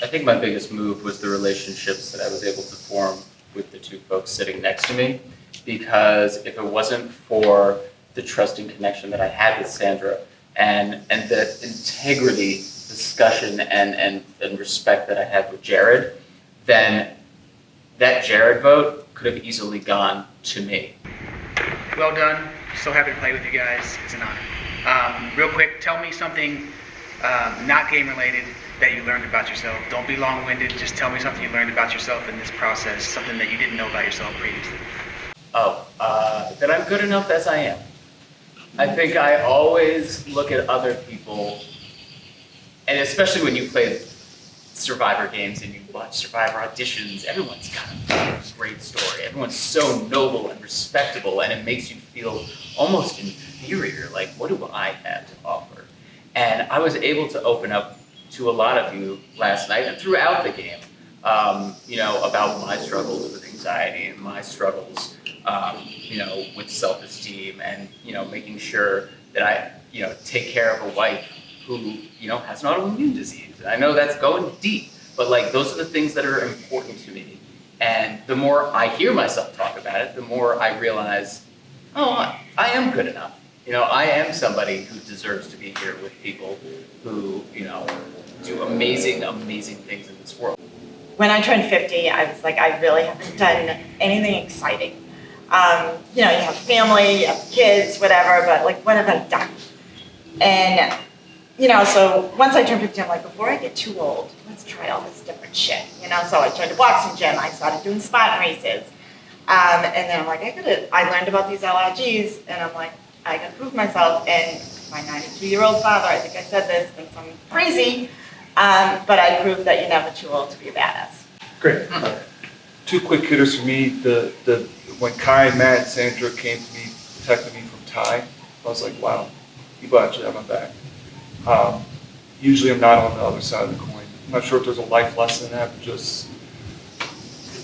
I think my biggest move was the relationships that I was able to form with the two folks sitting next to me. Because if it wasn't for the trusting connection that I had with Sandra and the integrity, discussion, and respect that I had with Jared, then that Jared vote could have easily gone to me. Well done. So happy to play with you guys. It's an honor. Real quick, tell me something not game related that you learned about yourself. Don't be long-winded. Just tell me something you learned about yourself in this process, something that you didn't know about yourself previously. That I'm good enough as I am. I think I always look at other people, and especially when you play Survivor games and you watch Survivor auditions, everyone's got a great story. Everyone's so noble and respectable, and it makes you feel almost inferior. Like, what do I have to offer? And I was able to open up to a lot of you last night and throughout the game, about my struggles with anxiety and my struggles, with self-esteem and, making sure that I, take care of a wife who, has an autoimmune disease. And I know that's going deep, but like, those are the things that are important to me. And the more I hear myself talk about it, the more I realize, I am good enough. I am somebody who deserves to be here with people who, do amazing, amazing things in this world. When I turned 50, I was like, I really haven't done anything exciting. You have family, you have kids, whatever, but like, what have I done? And, so once I turned 50, I'm like, before I get too old, let's try all this different shit, So I joined a boxing gym, I started doing spot races. And then I'm like, I learned about these LRGs, and I'm like, I gotta prove myself. And my 92-year-old father, I think I said this, thinks I'm crazy, but I proved that you're never too old to be a badass. Great. Two quick hitters for me. When Kai, Matt, and Sandra came to me, protected me from Ty, I was like, wow, people actually have my back. Usually I'm not on the other side of the coin. I'm not sure if there's a life lesson in that, but just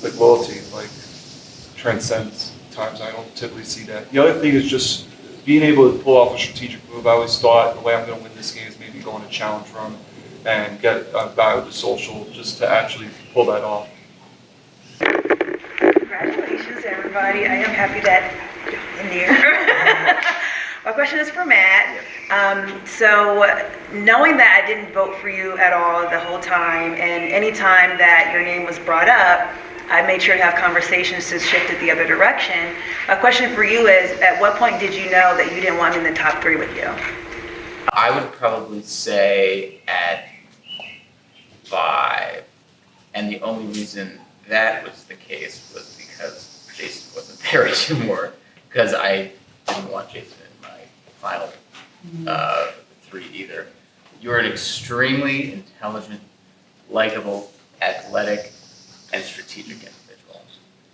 like loyalty, like transcends times I don't typically see that. The other thing is just being able to pull off a strategic move. I always thought the way I'm going to win this game is maybe go on a challenge run and get a guy with the social just to actually pull that off. Congratulations, everybody. I am happy that you're in there. My question is for Matt. So knowing that I didn't vote for you at all the whole time, and any time that your name was brought up, I made sure to have conversations to shift it the other direction. My question for you is, at what point did you know that you didn't want me in the top 3 with you? I would probably say at 5. And the only reason that was the case was because Jason wasn't there anymore. Because I didn't want Jason in my final 3 either. You're an extremely intelligent, likable, athletic, and strategic individual.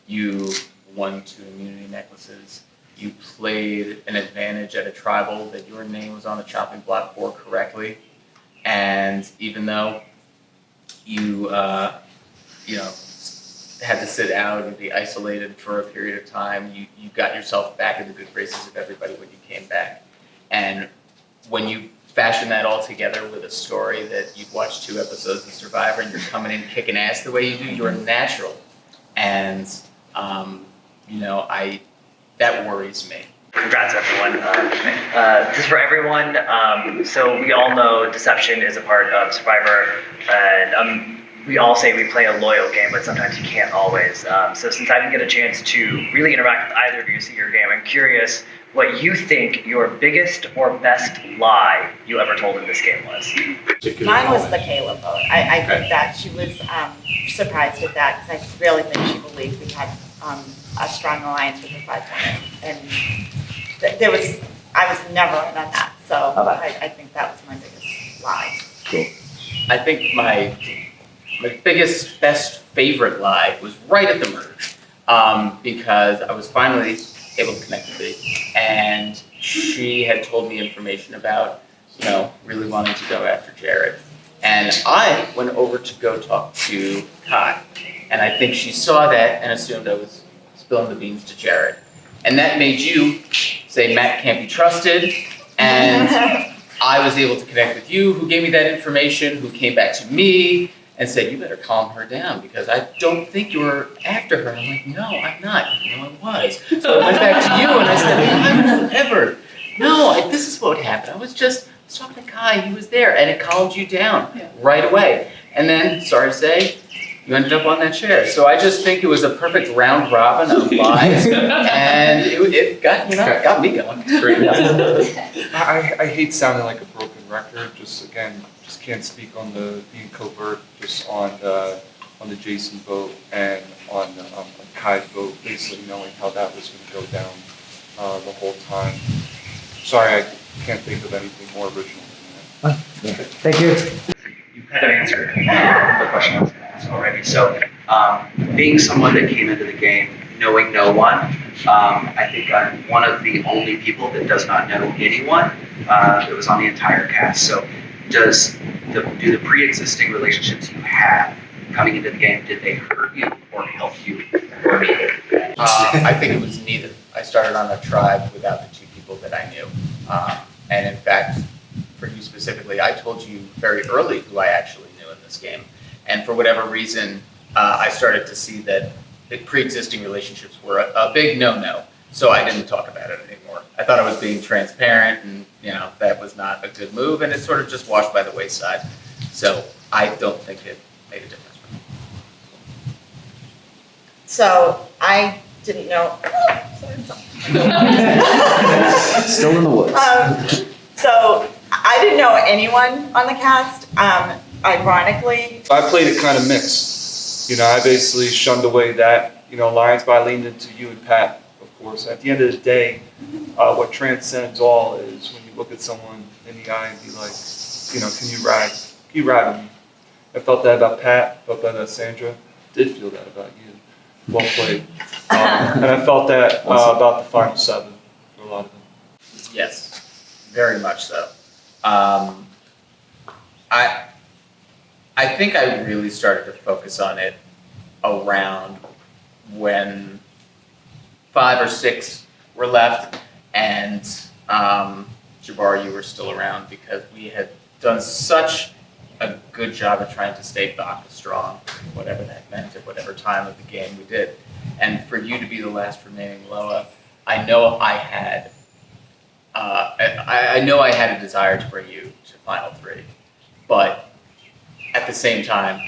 You won 2 immunity necklaces. You played an advantage at a tribal that your name was on the chopping block for correctly. And even though you, had to sit out and be isolated for a period of time, you got yourself back in the good graces of everybody when you came back. And when you fashion that all together with a story that you've watched 2 episodes of Survivor and you're coming in kicking ass the way you do, you're natural. And, that worries me. Congrats, everyone. Just for everyone, so we all know deception is a part of Survivor, and we all say we play a loyal game, but sometimes you can't always. So since I didn't get a chance to really interact with either of you, see your game, I'm curious what you think your biggest or best lie you ever told in this game was. Mine was the Kayla vote. I think that she was surprised at that, because I really think she believed we had a strong alliance with the 5 women. And I was never in on that. So I think that was my biggest lie. Cool. I think my biggest, best favorite lie was right at the merge, because I was finally able to connect with it, and she had told me information about, really wanting to go after Jared. And I went over to go talk to Kai. And I think she saw that and assumed I was spilling the beans to Jared. And that made you say Matt can't be trusted. And I was able to connect with you, who gave me that information, who came back to me and said, you better calm her down because I don't think you were after her. I'm like, no, I'm not. I was. So I went back to you and I said, I would never. No, this is what happened. I was talking to Kai, he was there, and it calmed you down right away. And then, sorry to say, you ended up on that chair. So I just think it was a perfect round robin of lies, and it got me going. Great. I hate sounding like a broken record. Just can't speak on the being covert. Just on the Jason vote and on Kai's vote. Basically knowing how that was going to go down the whole time. Sorry, I can't think of anything more original than that. Thank you. You kind of answered the question I was going to ask already. So, being someone that came into the game knowing no one, I think I'm one of the only people that does not know anyone that was on the entire cast. So, do the pre-existing relationships you had coming into the game, did they hurt you or help you or neither? I think it was neither. I started on a tribe without the two people that I knew. And in fact, for you specifically, I told you very early who I actually knew in this game. And for whatever reason, I started to see that the pre-existing relationships were a big no-no. So I didn't talk about it anymore. I thought I was being transparent and, that was not a good move. And it sort of just washed by the wayside. So I don't think it made a difference for me. So I didn't know. Still in the woods. So I didn't know anyone on the cast. Ironically, I played it kind of mixed. I basically shunned away that, alliance, but I leaned into you and Pat, of course. At the end of the day, what transcends all is when you look at someone in the eye and be like, can you ride with me? I felt that about Pat, felt that about Sandra, did feel that about you. Well played. And I felt that about the final 7 for a lot of them. Yes, very much so. I think I really started to focus on it around when 5 or 6 were left, and Jabbar, you were still around because we had done such a good job at trying to stay Baka strong, whatever that meant at whatever time of the game we did. And for you to be the last remaining Loa, I know I had a desire to bring you to Final 3, but at the same time,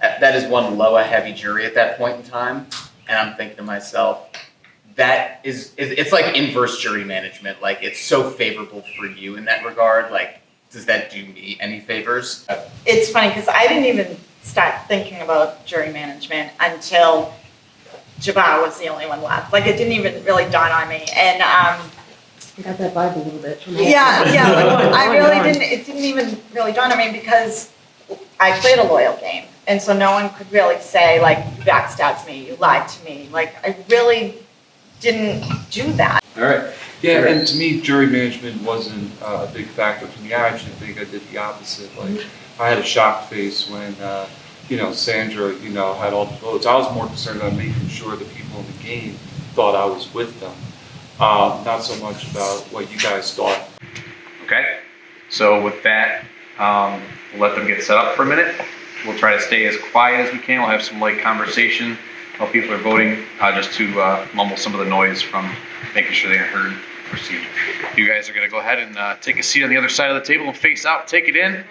that is one Loa heavy jury at that point in time, and I'm thinking to myself, it's like inverse jury management. Like, it's so favorable for you in that regard. Like, does that do me any favors? it's funny because I didn't even start thinking about jury management until Jabbar was the only one left. Like, it didn't even really dawn on me. And I got that vibe a little bit. yeah, I really didn't. It didn't even really dawn on me because I played a loyal game, and so no one could really say like, you backstabbed me, you lied to me. Like, I really didn't do that. All right. Yeah, and to me, jury management wasn't a big factor for me. I actually think I did the opposite. Like, I had a shocked face when, Sandra, had all the votes. I was more concerned about making sure the people in the game thought I was with them. Not so much about what you guys thought. Okay, so with that, we'll let them get set up for a minute. We'll try to stay as quiet as we can. We'll have some light conversation while people are voting, just to mumble some of the noise from making sure they are heard. Proceed. You guys are going to go ahead and take a seat on the other side of the table and face out, take it in.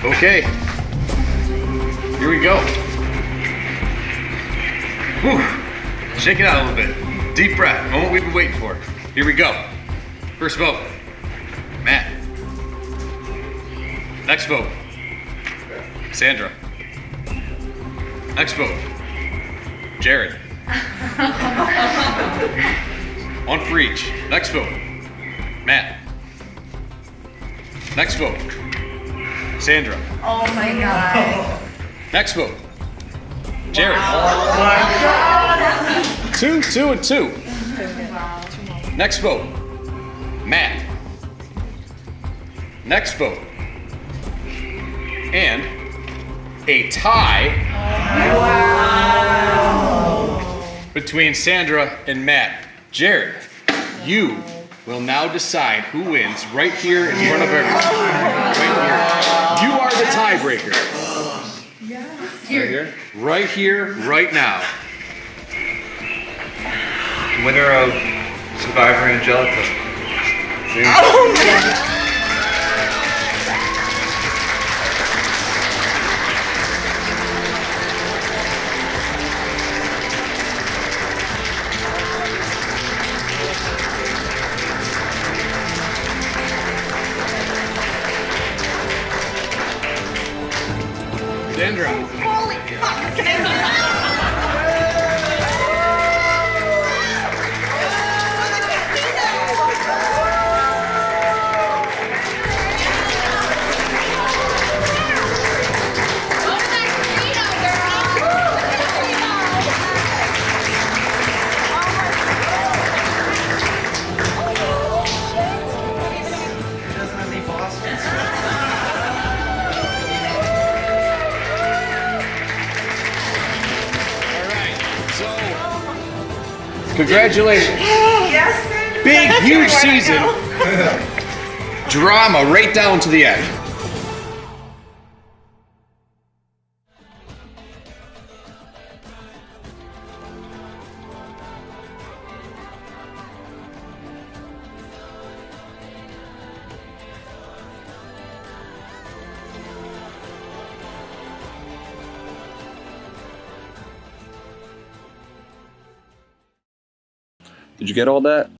Okay. Here we go. Whew. Shake it out a little bit. Deep breath. Moment we've been waiting for. Here we go. First vote. Matt. Next vote. Sandra. Next vote. Jared. One for each. Next vote. Matt. Next vote. Sandra. Oh my god. Next vote. Jared. Oh my god. 2, 2, and 2. Next vote. Matt. Next vote. And a tie between Sandra and Matt. Jared, you will now decide who wins right here in front of everyone. Right here. You are the tiebreaker. Right here, right now. Winner of Survivor Angelica. Oh man. Sandra. Holy fuck. Congratulations. Yes. Big, That's huge really season. what I Drama right down to the end. Did you get all that?